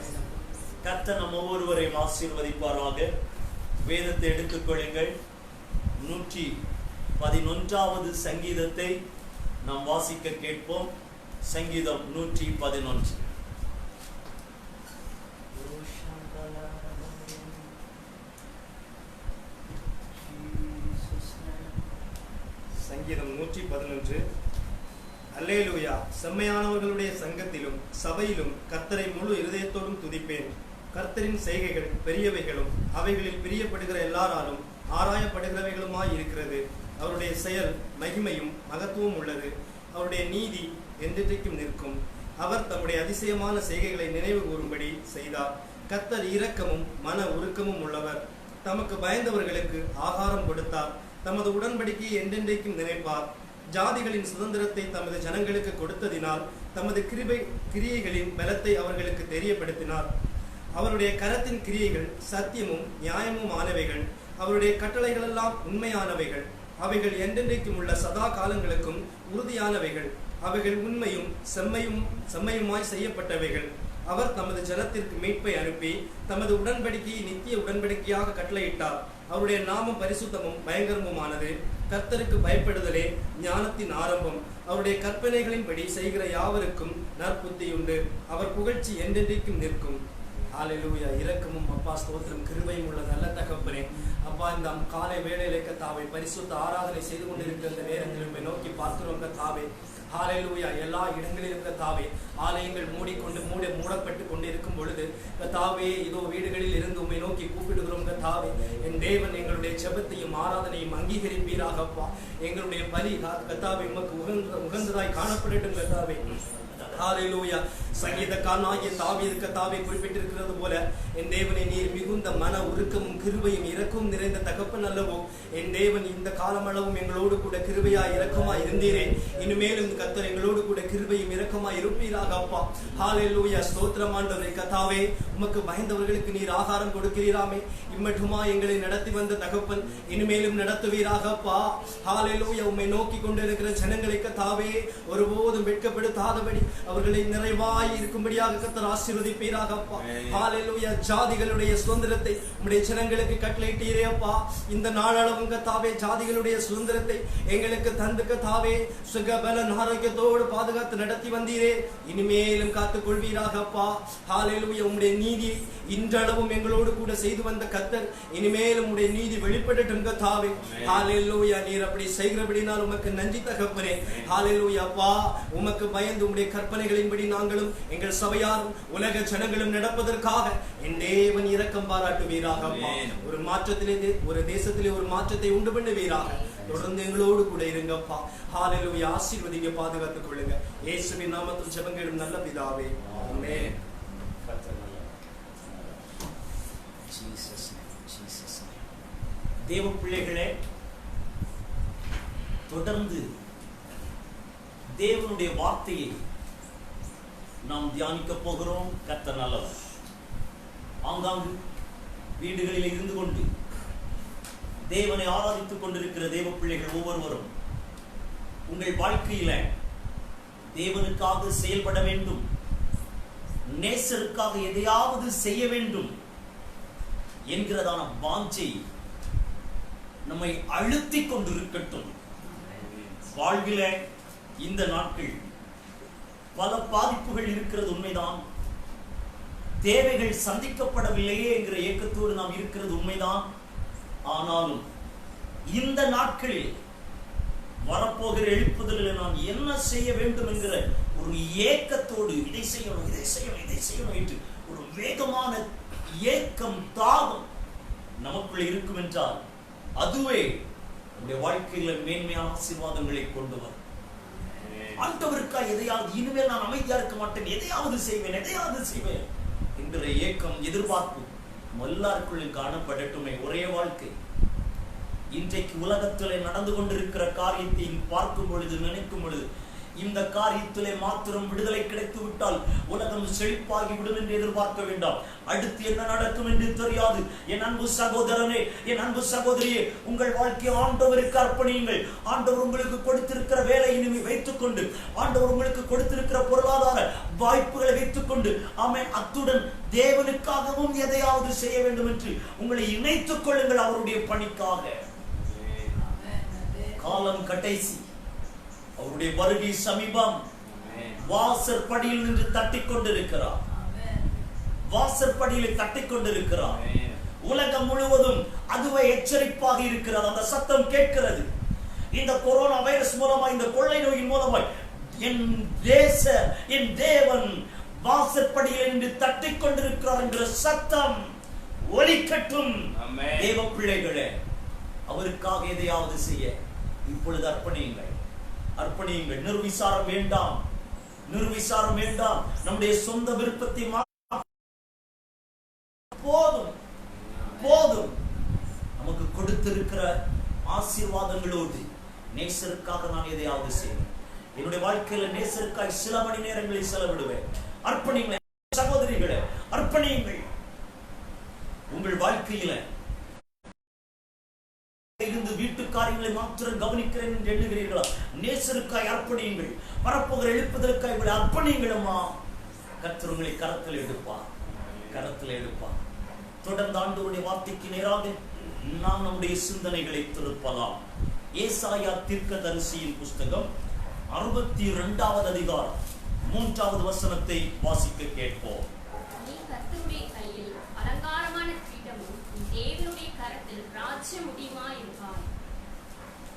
கர்த்தர் நம் ஒவ்வொருவரையும் ஆசீர்வதிப்பாராக. வேதத்தை எடுத்துக்கொள்ளுங்கள். 111வது சங்கீதத்தை நாம் வாசிக்க கேட்போம். சங்கீதம் 111. சங்கீதம் 111. அல்லேலூயா. செம்மையானவர்களுடைய சங்கத்திலும் சபையிலும் கர்த்தரை முழு இருதயத்தோடும் துதிப்பேன். கர்த்தரின் செய்கைகள் பெரியவைகளும் அவைகளில் பிரியப்படுகிற எல்லாராலும் ஆராயப்படுகிறவைகளுமாய் இருக்கிறது. அவருடைய செயல் மகிமையும் மகத்துவம் உள்ளது. அவருடைய நீதி என்றென்றைக்கும் நிற்கும். அவர் தம்முடைய அதிசயமான செய்கைகளை நினைவு கூறும்படி செய்தார். கர்த்தர் இரக்கமும் மன உருக்கமும் உள்ளவர். தமக்கு பயந்தவர்களுக்கு ஆகாரம் கொடுத்தார். தமது உடன்படிக்கையை என்றென்றைக்கும் நினைப்பார். ஜாதிகளின் சுதந்திரத்தை தமது ஜனங்களுக்கு கொடுத்ததினால் தமது கிரியைகளின் பலத்தை அவர்களுக்கு தெரியப்படுத்தினார். அவருடைய கரத்தின் கிரியைகள் சத்தியமும் நியாயமும் ஆனவைகள். அவருடைய கட்டளைகளெல்லாம் உண்மையானவைகள். அவைகள் என்றென்றைக்கும் உள்ள சதா காலங்களுக்கும் உறுதியானவைகள். அவைகள் உண்மையும் செம்மையுமாய் செய்யப்பட்டவைகள். அவர் தமது ஜனத்திற்கு மீட்பை அனுப்பி தமது உடன்படிக்கையை நித்திய உடன்படிக்கையாக கட்டளையிட்டார். அவருடைய நாமம் பரிசுத்தமும் பயங்கரமுமானது. கர்த்தருக்கு பயப்படுதலே ஞானத்தின் ஆரம்பம். அவருடைய கற்பனைகளின்படி செய்கிற யாவருக்கும் நற்புத்தியுண்டு. அவர் புகழ்ச்சி என்றென்றைக்கும் நிற்கும். ஹல்லேலூயா. இரக்கமும் அப்பா ஸ்தோத்திரம் கிருபையும் உள்ள நல்ல தகப்பனே, அப்பா இந்த காலை வேளையிலே கர்த்தாவே பரிசுத்த ஆராதனை செய்து கொண்டிருக்கிற இந்த நேரத்தில் நோக்கி பார்க்கிறோம் கர்த்தாவே. ஹல்லேலூயா. எல்லா இடங்களிலும் கர்த்தாவே ஆலயங்கள் மூடப்பட்டு கொண்டிருக்கும் பொழுது கர்த்தாவே இதோ வீடுகளில் இருந்து உம்மை நோக்கி கூப்பிடுகிறோம் கர்த்தாவே. என் தேவன் எங்களுடைய ஜெபத்தையும் ஆராதனையும் அங்கீகரிப்பீராகப்பா. எங்களுடைய பலி கர்த்தாவே உமக்கு உகந்ததாய் காணப்படட்டும் கர்த்தாவே. ஹல்லேலூயா. சங்கீதக்காரனாகிய தாவீது கர்த்தாவே குறிப்பிட்டிருக்கிறது போல என் தேவனை நீர் மிகுந்த மன உருக்கமும் கிருபையும் இரக்கமும் நிறைந்த தகப்பன் அல்லவோ. என் தேவன் இந்த காலமளவும் எங்களோடு கூட கிருபையாய் இரக்கமாய் இருந்தீரே. இனிமேலும் கர்த்தர் எங்களோடு கூட கிருபையும் இரக்கமாய் இருப்பீராக அப்பா. ஹல்லேலூயா. ஸ்தோத்திரம் ஆண்டவரே. கர்த்தாவே உமக்கு பயந்தவர்களுக்கு நீர் ஆகாரம் கொடுக்கிறீராமே. இம்மட்டுமா எங்களை நடத்தி வந்த தகப்பன் இனிமேலும் நடத்துவீராக அப்பா. ஹல்லேலூயா. உம்மை நோக்கி கொண்டிருக்கிற ஜனங்களை கர்த்தாவே ஒருபோதும் வெட்கப்படுத்தாதபடி அவர்களை நிறைவாய் இருக்கும்படியாக கர்த்தர் ஆசீர்வதிப்பீராக அப்பா. ஹல்லேலூயா. ஜாதிகளுடைய சுதந்திரத்தை உம்முடைய ஜனங்களுக்கு கட்டளையிட்டீரே அப்பா. இந்த நாளளவும் கர்த்தாவே ஜாதிகளுடைய சுதந்திரத்தை எங்களுக்கு தந்து கர்த்தாவே சுகபலன் ஆரோக்கியத்தோடு பாதுகாத்து நடத்தி வந்தீரே. இனிமேலும் காத்துக் கொள்வீராக அப்பா. ஹல்லேலூயா. உம்முடைய நீதி இன்றளவும் எங்களோடு கூட செய்து வந்த கர்த்தர் இனிமேலும் உம்முடைய நீதி வெளிப்படட்டும் கர்த்தாவே. ஹல்லேலூயா. நீர் அப்படி செய்கிறபடினால் உமக்கு நன்றி தகப்பனே. ஹல்லேலூயா. அப்பா உமக்கு பயந்து உம்முடைய கற்பனைகளின்படி நாங்களும் எங்கள் சபையாரும் உலக ஜனங்களும் நடப்பதற்காக என் தேவன் இரக்கம் பாராட்டுவீராக. ஒரு மாற்றத்திலே ஒரு தேசத்திலே ஒரு மாற்றத்தை உண்டு பண்ணுவீராக. தொடர்ந்து எங்களோடு கூட இருங்கப்பா. ஹல்லேலூயா. ஆசீர்வதிங்க, பாதுகாத்துக் கொள்ளுங்க. இயேசுவின் நாமத்தில் ஜெபங்களும் நல்ல பிதாவே. ஆமென். தேவ பிள்ளைகளே, தொடர்ந்து தேவனுடைய வார்த்தையை நாம் தியானிக்க போகிறோம். கர்த்தர் நல்லவர். ஆங்காங்கு வீடுகளில் இருந்து கொண்டு தேவனை ஆராதித்துக் கொண்டிருக்கிற தேவ பிள்ளைகள் ஒவ்வொருவரும் உங்கள் வாழ்க்கையில தேவனுக்காக செயல்பட வேண்டும், நேசருக்காக எதையாவது செய்ய வேண்டும் என்கிறதான வாஞ்சை நம்மை அழுத்தி கொண்டிருக்கட்டும். வாழ்வில இந்த நாட்கள் பல பாதிப்புகள் இருக்கிறது உண்மைதான். தேவைகள் சந்திக்கப்படவில்லையே என்கிற ஏக்கத்தோடு நாம் இருக்கிறது உண்மைதான். ஆனாலும் இந்த நாட்களில் வரப்போகிற எழுப்புதலில் நான் என்ன செய்ய வேண்டும் என்கிற ஒரு ஏக்கத்தோடு இதை செய்யணும் இதை செய்யணும் இதை செய்யணும் என்று ஒரு வேகமான ஏக்கம் தாகம் நமக்குள்ள இருக்கும் என்றால் அதுவே நம்முடைய வாழ்க்கையில மேன்மையான ஆசீர்வாதங்களை கொண்டு வரும். ஆண்டவருக்காக எதையாவது இனிமேல் நான் அமைதியா இருக்க மாட்டேன், எதையாவது செய்வேன் என்கிற ஏக்கம் எதிர்பார்ப்பு எல்லாருக்குள்ளும் காணப்படட்டுமே. ஒரே வாழ்க்கை. இன்றைக்கு உலகத்திலே நடந்து கொண்டிருக்கிற காரியத்தை பார்க்கும் பொழுது நினைக்கும் பொழுது இந்த காரியத்திலே மாத்திரம் விடுதலை கிடைத்து விட்டால் உலகம் செழிப்பாகி விடும் என்று எதிர்பார்க்க வேண்டாம். அடுத்து என்ன நடக்கும் என்று தெரியாது. என் அன்பு சகோதரனே, என் அன்பு சகோதரியே, உங்கள் வாழ்க்கையை ஆண்டவருக்கு அர்ப்பணியுங்கள். ஆண்டவர் உங்களுக்கு கொடுத்திருக்கிற வேலை இனிமே வைத்துக் கொண்டு, ஆண்டவர் உங்களுக்கு கொடுத்திருக்கிற பொருளாதார வாய்ப்புகளை வைத்துக் கொண்டு, ஆமென், அத்துடன் தேவனுக்காகவும் எதையாவது செய்ய வேண்டும் என்று உங்களை இணைத்துக் கொள்ளுங்கள் அவருடைய பணிக்காக. காலம் கடைசி, அவருடைய வருகை சமீபம். வாசற்படியில் நின்று தட்டிக் கொண்டிருக்கிறார். வாசற்படியில் தட்டிக் கொண்டிருக்கிறார். உலகம் முழுவதும் அதுவே எச்சரிப்பாக இருக்கிறது. அந்த சத்தம் கேட்கிறது. இந்த கொரோனா வைரஸ் மூலமாய், இந்த கொள்ளை நோயின் மூலமாய் என் தேவன் வாசற்படியில் நின்று தட்டிக் கொண்டிருக்கிறார் என்கிற சத்தம் ஒலிக்கட்டும். தேவ பிள்ளைகளே, அவருக்காக எதையாவது செய்ய இப்பொழுது அர்ப்பணியுங்கள், அர்ப்பணியுங்கள். நிர்விசாரம் வேண்டாம், நிர்விசாரம் வேண்டாம். நம்முடைய சொந்த விருப்பத்தை போதும் போதும். நமக்கு கொடுத்திருக்கிற ஆசீர்வாதங்களோடு நேசருக்காக நான் எதையாவது செய்வேன். என்னுடைய வாழ்க்கையில நேசருக்காய் சில மணி நேரங்களில் செலவிடுவேன். அர்ப்பணியுங்கள் சகோதரிகளே, அர்ப்பணியுங்கள். உங்கள் வாழ்க்கையில இருந்து வீட்டு காரியங்களை மாத்திரம் கவனிக்கிறேன் என்று எண்ணுகிறீர்களா? நேசருக்காய் அர்ப்பணியுங்கள். வரப்போகிற எழுப்புதலுக்காய் உங்களை அர்ப்பணியுங்களம்மா. கர்த்தர் உங்களை கரத்தில் எடுப்பார், கரத்தில் எடுப்பார். தொடர்ந்து ஆண்டவருடைய வார்த்தைக்கு நேராக நாம் நம்முடைய சிந்தனைகளை திருப்பலாம். ஏசாயா தீர்க்கதரிசியின் புஸ்தகம் 62வது அதிகாரம் 3வது வசனத்தை வாசிக்க கேட்போம். நீ கர்த்தருடைய கையில் அலங்காரமான கிரீடமும் தேவனுடைய கரத்தில் ராஜ்ய முடியுமாயிருப்பாய்.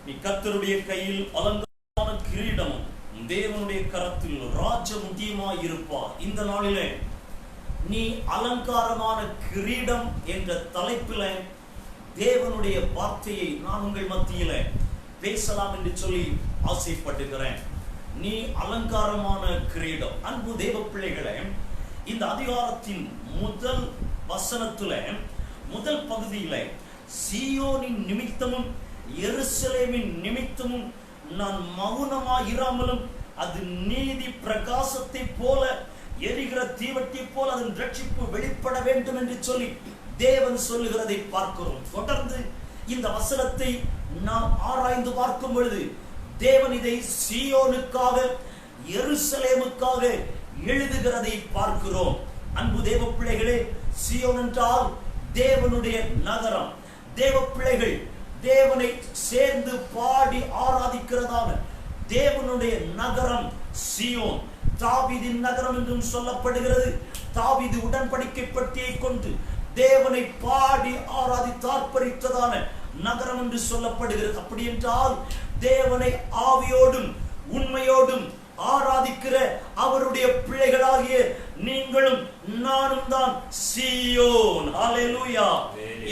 நீ கர்த்தருடைய கையில் அலங்காரமான கிரீடமும் தேவனுடைய கரத்தில் ராஜ்ய முடியுமாயிருப்பாய். இந்த நாளிலே நீ அலங்காரமான கிரீடம் என்ற தலைப்பில தேவனுடைய வார்த்தையை நான் உங்கள் மத்தியில பேசலாம் என்று சொல்லி ஆசைப்படுகிறேன். நீ அலங்காரமான கிரீடம். அன்பு தேவ பிள்ளைகளே, இந்த அதிகாரத்தின் முதல் வசனத்துல முதல் பகுதியில சீயோனின் நிமித்தமும் எருசலேமின் நிமித்தமும் நான் மௌனமாயிராமலும் அது நீதி பிரகாசத்தை போல எரிகிற தீவட்டி போல அதன் ரட்சிப்பு வெளிப்பட வேண்டும் என்று சொல்லி தேவன் சொல்லுகிறதை பார்க்கிறோம். தொடர்ந்து இந்த வசனத்தை நாம் ஆராய்ந்து பார்க்கும் பொழுது தேவன் இதை சீயோனுக்காக எருசலேமுக்காக எழுதுகிறதை பார்க்கிறோம். அன்பு தேவ பிள்ளைகளே, சீயோன் என்றால் தேவனுடைய நகரம். தேவ பிள்ளைகள் தேவனை சேர்ந்து பாடி ஆராதிக்கிறதான தேவனுடைய நகரம் சீயோன். தாவீதின் நகரம் என்றும் சொல்லப்படுகிறது. தாவீது உடன்படிக்கை பெட்டியை கொண்டு தேவனை பாடி ஆராதித்து ஆர்ப்பரித்ததான நகரம் என்று சொல்லப்படுகிறது. அப்படி என்றால் தேவனை ஆவியோடும் உண்மையோடும் ஆராதிக்கிற அவருடைய பிள்ளைகளாகிய நீங்களும் நானும் தான் சீயோன். ஹல்லேலூயா.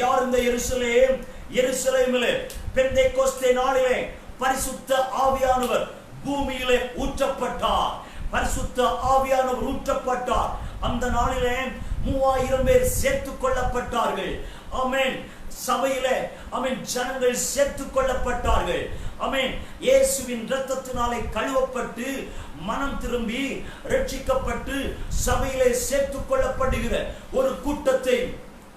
யார் இந்த எருசலேம்? எருசலேமிலே பெந்தேகோஸ்தே நாளிலே பரிசுத்த ஆவியானவர் பூமியிலே ஊற்றப்பட்டார். பரிசுத்த ஆவியானவர் ஊற்றப்பட்டார். அந்த நாளிலே 3000 பேர் சேர்த்துக் கொள்ளப்பட்டார்கள். ஆமென். சபையிலே ஆமென் ஜனங்கள் சேர்த்துக் கொள்ளப்பட்டார்கள். ஆமென். இயேசுவின் இரத்தத்தினாலே கழுவப்பட்டு மனம் திரும்பி ரட்சிக்கப்பட்டு சபையிலே சேர்த்துக் கொள்ளப்படுகிற ஒரு கூட்டத்தை,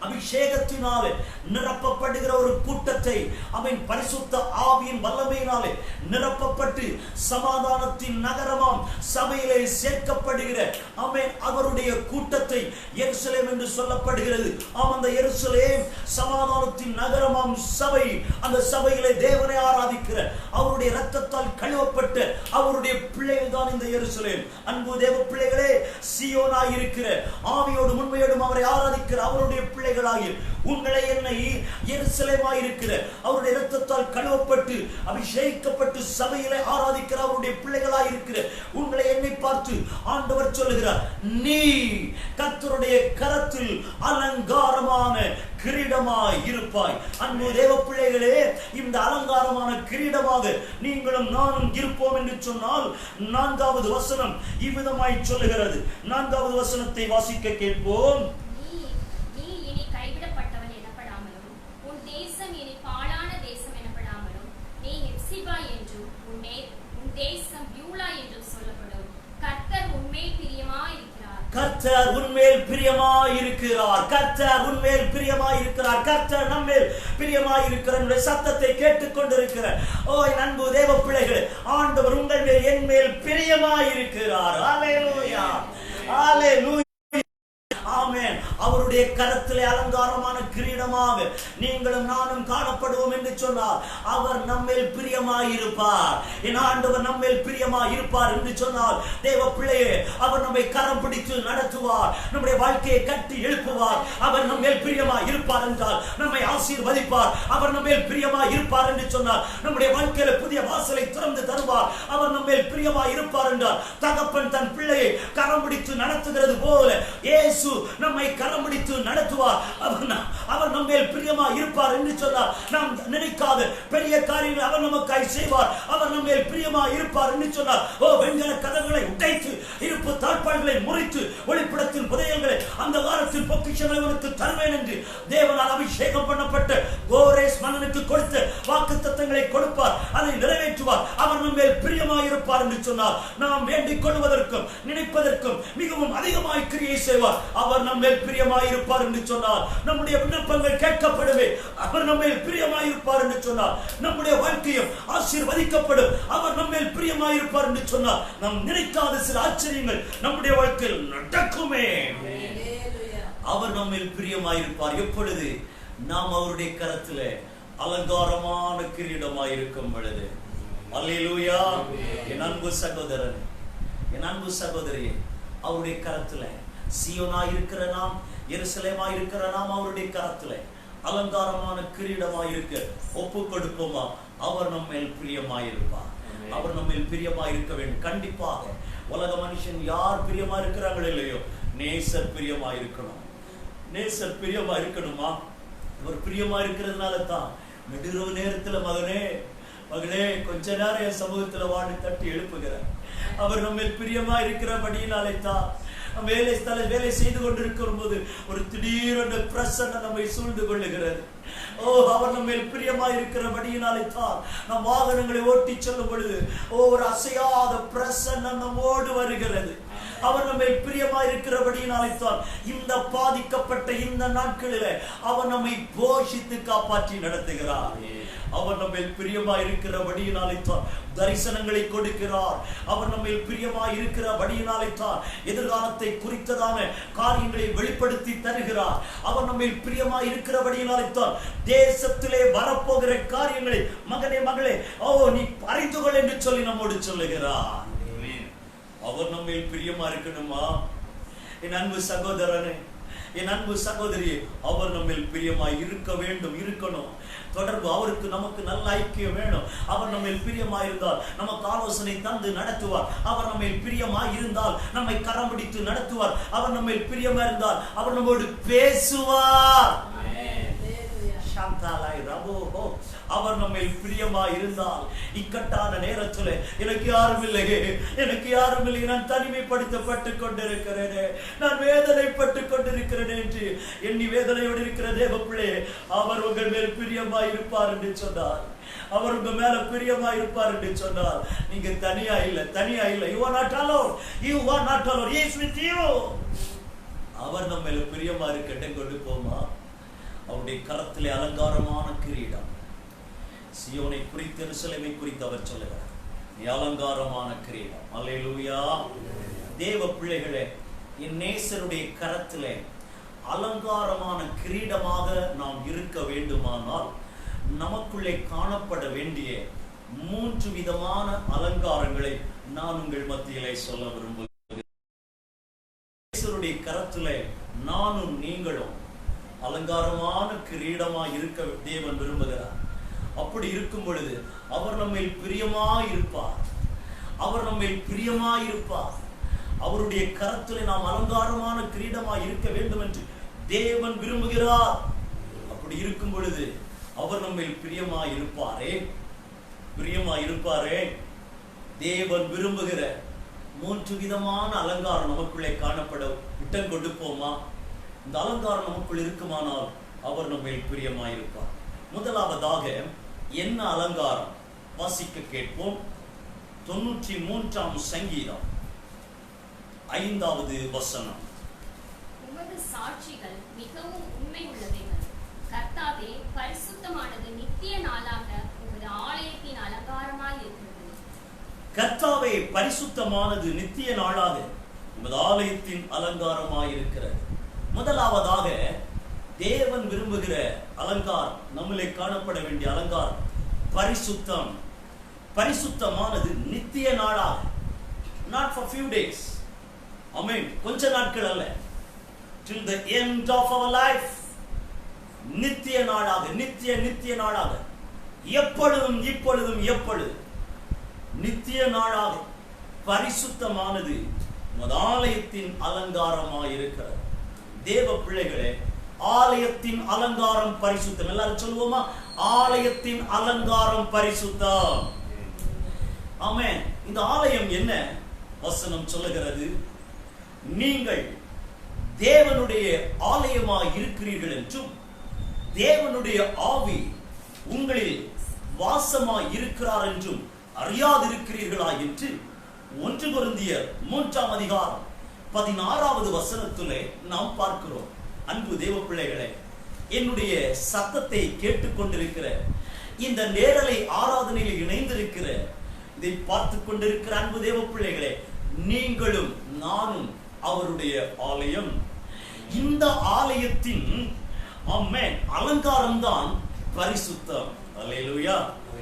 அபிஷேகத்தினாலே நிரப்பப்படுகிற ஒரு கூட்டத்தை, அவன் பரிசுத்த ஆவியின் வல்லமையினாலே நிரப்பப்பட்டு சமாதானத்தின் நகரமாம் சபையிலே சேர்க்கப்படுகிற அவன் அவருடைய கூட்டத்தை எருசலேம் என்று சொல்லப்படுகிறது. அந்த எருசலேம் சமாதானத்தின் நகரமாம் சபை. அந்த சபையிலே தேவனை ஆராதிக்கிற அவருடைய இரத்தத்தால் கழுவப்பட்ட அவருடைய பிள்ளைகள் தான் இந்த எருசலேம். அன்பு தேவ பிள்ளைகளே, சீயோனாய் இருக்கிற ஆவியோடு உண்மையோடும் அவரை ஆராதிக்கிற அவருடைய பிள்ளைகளாகிய உங்களை என்னை எருசலேமாய் இருக்கிற அவருடைய இரத்தத்தால் கழுவப்பட்டு அபிஷேகிக்கப்பட்டு சபையிலே ஆராதிக்கிற அவருடைய பிள்ளைகளாய் இருக்கிற உங்களை என்னை பார்த்து ஆண்டவர் சொல்லுகிறார், நீ கர்த்தருடைய கரத்தில் அலங்காரமான கிரீடமாய் இருப்பாய். அன்பு தேவ பிள்ளைகளே, இந்த அலங்காரமான கிரீடமாக நீங்களும் நானும் இருப்போம் என்று சொன்னால் 4வது வசனம் இவ்விதமாய் சொல்லுகிறது. 4வது வசனத்தை வாசிக்க கேட்போம். கர்த்தர் உன்மேல் பிரியமாயிருக்கிறார். கர்த்தர் உன்மேல் பிரியமாயிருக்கிறார். கர்த்தர் நம்மேல் பிரியமாயிருக்கிறார். சத்தத்தை கேட்டுக்கொண்டிருக்கிற என் அன்பு தேவ பிள்ளைகளே, ஆண்டவர் உங்கள் மேல் என் மேல் பிரியமாயிருக்கிறார். ஹல்லேலூயா, ஹல்லேலூயா, ஆமென். அவர் அவருடைய கரத்திலே அலங்காரமான கிரீடமாக நீங்களும் நானும் காணப்படுவோம் என்று சொன்னார். அவர் நம்மேல் பிரியமாயிருப்பார். என் ஆண்டவர் நம்மேல் பிரியமாயிருப்பார் என்று சொன்னால் தேவ பிள்ளையே, அவர் நம்மை கரம் பிடித்து நடத்துவார், நம்முடைய வாழ்க்கையை கட்டி எழுப்புவார். அவர் நம்மேல் பிரியமாய் இருப்பார் என்றால் நம்மை ஆசீர்வதிப்பார். அவர் நம்மேல் பிரியமாய் இருப்பார் என்று சொன்னார் நம்முடைய வாழ்க்கையில புதிய வாசலை திறந்து தருவார். அவர் நம்மேல் பிரியமாய் இருப்பார் என்றால் தகப்பன் தன் பிள்ளையை கரம் பிடித்து நடத்துகிறது போல இயேசு நம்மை கரம் பிடித்து நடத்துவார். அவர் நம்மேல் பிரியமாய் இருப்பார் என்று சொன்னார் நாம் நினைக்காத பெரிய காரியங்களை அவர் நமக்காய் செய்வார். அவர் நம்மேல் பிரியமாய் இருப்பார் என்று சொன்னார் வெண்கல கதவுகளை உடைத்து இருப்பு தாழ்பாள்களை முறித்து ஒளிப்படத்தின் புதையல்களை அந்த வாரத்தில் பொக்கிஷங்களை அவனுக்கு தருவேன் என்று தேவனால் அபிஷேகம் பண்ணப்பட்ட கோரேஸ் மன்னனுக்கு கொடுத்த வாக்குத்தத்தங்களை கொடுப்பார், அதை நிறைவேற்றுவார். அவர் நம்மேல் பிரியமாயிருப்பார் என்று சொன்னார் நாம் வேண்டிக் கொள்வதற்கும் நினைப்பதற்கும் மிகவும் அதிகமாய் கிரியை செய்வார். அவர் நம்மேல் பிரியமாயிருப்பார் என்று சொன்னார் நம்முடைய விண்ணப்பங்கள் கேட்கப்படுவே. அவர் நம்மேல் பிரியமாயிருப்பார் என்று சொன்னார் நம்முடைய வாழ்க்கையும் ஆசீர்வதிக்கப்படும். அவர் நம்மேல் பிரியமாயிருப்பார் என்று சொன்னார் நாம் நினைக்காத சில ஆச்சரியங்கள் நம்முடைய வாழ்க்கையில் நடக்குமே. அவர் நம்மேல் பிரியமாயிருப்பார். எப்பொழுது நாம் அவருடைய கரத்தில் அலங்காரமான கிரீடமாயிருக்கும் பொழுது. அல்லேலூயா. என் அன்பு சகோதரன், என் அன்பு சகோதரியே, அவருடைய கரத்துல சீயோனாயிருக்கிற நாம், எருசலேமாயிருக்கிற நாம் அவருடைய கரத்துல அலங்காரமான கிரீடமாயிருக்க ஒப்பு கொடுப்போமா? அவர் நம்மேல் பிரியமாயிருப்பார். அவர் நம்மேல் பிரியமாயிருக்க வேண்டும். கண்டிப்பாக உலக மனுஷன் யார் பிரியமா இருக்கிறாங்களோ இல்லையோ, நேசர் பிரியமா இருக்கணும். நேசர் பிரியமா இருக்கணுமா? அவர் பிரியமா இருக்கிறதுனால தான் நடுஇரவு நேரத்துல மகனே மகளே கொஞ்ச நேரம் என் சமூகத்துல வாடி தட்டி எழுப்புகிறார். அவர் நம்ம பிரியமா இருக்கிறபடியினாலே தான் வேலை செய்து கொண்டிருக்கிற போது ஒரு திடீரென பிரசன்னம் நம்மை சூழ்ந்து கொள்ளுகிறது. அவர் நம்ம பிரியமா இருக்கிறபடியினாலே தான் நம் வாகனங்களை ஓட்டி செல்லும் பொழுது ஒரு அசையாத பிரசன்னம் நம்மோடு வருகிறது. அவர் நம்மை பிரியமா இருக்கிறபடியினாலே தான் இந்த பாதிக்கப்பட்ட இந்த நாட்களில் அவர் நம்மை போஷித்து காப்பாற்றி நடத்துகிறார். அவர் நம்ம பிரியமா இருக்கிறபடியினாலே தான் தரிசனங்களை கொடுக்கிறார். அவர் நம்ம பிரியமா இருக்கிறபடியினாலே தான் எதிர்காலத்தை குறித்ததான காரியங்களை வெளிப்படுத்தி தருகிறார். அவர் நம்ம பிரியமா இருக்கிறபடியினாலே தான் தேசத்திலே வரப்போகிற காரியங்களை மகனே மகளே நீ அறிந்து கொள் என்று சொல்லி நம்மோடு சொல்லுகிறார். அவர் நம்ம பிரியமா இருக்கணுமா? என் அன்பு சகோதரனே, என் அன்பு சகோதரி, அவர் நம்ம பிரியமா இருக்க வேண்டும், இருக்கணும். தொடர்பு அவருக்கு நமக்கு நல்ல ஐக்கியம் வேணும். அவர் நம்ம பிரியமா இருந்தால் நமக்கு ஆலோசனை தந்து நடத்துவார். அவர் நம்ம பிரியமா இருந்தால் நம்மை கரம் பிடித்து நடத்துவார். அவர் நம்ம பிரியமா இருந்தால் அவர் நம்மோடு பேசுவார். அவர் நம்ம பிரியமா இருந்தால் இக்கட்டான நேரத்தில் எனக்கு யாரும் இல்லையே, எனக்கு யாரும் இல்லை, நான் தனிமைப்படுத்தப்பட்டு கொண்டிருக்கிறேன், நான் வேதனைப்பட்டு கொண்டிருக்கிறேன் என்று எண்ணி வேதனையோடு இருக்கிற தேவ பிள்ளை, அவர் உங்கள் மேல் பிரியமா இருப்பார் என்று சொன்னார். அவர் உங்க மேல பிரியமா இருப்பார் என்று சொன்னார் நீங்க தனியா இல்ல, தனியா இல்ல. You are not alone. You are not alone. He is with you. அவர் நம்ம மேல பிரியமா இருக்கட்டும். கொண்டு போமா அவருடைய கரத்திலே அலங்காரமான கிரீடம். சீயோனை குறித்து எருசலேமை குறித்து அவர் சொல்லுகிறார், நீ அலங்காரமான கிரீடம். அல்லேலூயா. தேவ பிள்ளைகளே, என் நேசருடைய கரத்திலே அலங்காரமான கிரீடமாக நாம் இருக்க வேண்டுமானால் நமக்குள்ளே காணப்பட வேண்டிய 3 விதமான அலங்காரங்களை நான் உங்கள் மத்தியிலே சொல்ல விரும்புகிறேன். நேசருடைய கரத்திலே நானும் நீங்களும் அலங்காரமான கிரீடமாய் இருக்க தேவன் விரும்புகிறார். அப்படி இருக்கும் பொழுது அவர் நம்மை பிரியமாயிருப்பார். அவர் நம்மை பிரியமாயிருப்பார். அவருடைய கரத்திலே நாம் அலங்காரமான கிரீடமாய் இருக்க வேண்டும் என்று தேவன் விரும்புகிறார். அப்படி இருக்கும் பொழுது அவர் நம்மை பிரியமாயிருப்பாரே, பிரியமாயிருப்பாரே. தேவன் விரும்புகிற 3 விதமான அலங்காரம் நமக்குள்ளே காணப்பட விட்டம் கொடுப்போமா? இந்த அலங்காரம் நமக்குள் இருக்குமானால் அவர் நம்மை பிரியமாயிருப்பார். முதலாவதாக என்ன அலங்காரம்? வாசிக்க கேட்போம். 93ஆம் சங்கீதம் 5வது வசனம். உமது சாட்சிகள் மிகவும் உண்மை உள்ளவைகள். கர்த்தாவே, பரிசுத்தமானது நித்திய நாளாக உமது ஆலயத்தின் அலங்காரமாய் இருக்கிறது. கர்த்தாவே, பரிசுத்தமானது நித்திய நாளாக உமது ஆலயத்தின் அலங்காரமாய் இருக்கிறது. முதலாவதாக தேவன் விரும்புகிற அலங்காரம், நம்மளே காணப்பட வேண்டிய அலங்காரம் பரிசுத்தம். பரிசுத்தமானது நித்திய நாளாக, not for few days, amen, கொஞ்ச நாட்கள் அல்ல, till the end of our life, நித்திய நாளாக, நித்திய நாளாக, எப்பொழுதும் இப்பொழுதும் எப்பொழுதும் நித்திய நாளாக பரிசுத்தமானது ஆலயத்தின் அலங்காரமாயிருக்கிறது. தேவ பிள்ளைகளே, ஆலயத்தின் அலங்காரம் பரிசுத்தம். எல்லாரும் சொல்லுவோமா? ஆலயத்தின் அலங்காரம் பரிசுத்தம். ஆமென். இந்த ஆலயம் என்ன? வசனம் சொல்லுகிறது, நீங்கள் தேவனுடைய ஆலயமாய் இருக்கிறீர்கள் என்றும் தேவனுடைய ஆவி உங்களில் வாசமாய் இருக்கிறார் என்றும் அறியாதிருக்கிறீர்களா என்று 1 கொரிந்தியர் 3ஆம் அதிகாரம் 16வது வசனத்திலே நாம் பார்க்கிறோம். அன்பு தேவ பிள்ளைகளே, என்னுடைய சத்தத்தை கேட்டுக்கொண்டிருக்கிற, இந்த நேரலை ஆராதனையில் இணைந்திருக்கிற, இதை பார்த்து கொண்டிருக்கிற அன்பு தேவ பிள்ளைகளே, நீங்களும் நானும் அவருடைய ஆலயம். இந்த ஆலயத்தின் ஆமென் அலங்காரம் தான் பரிசுத்தம். அல்லேலூயா.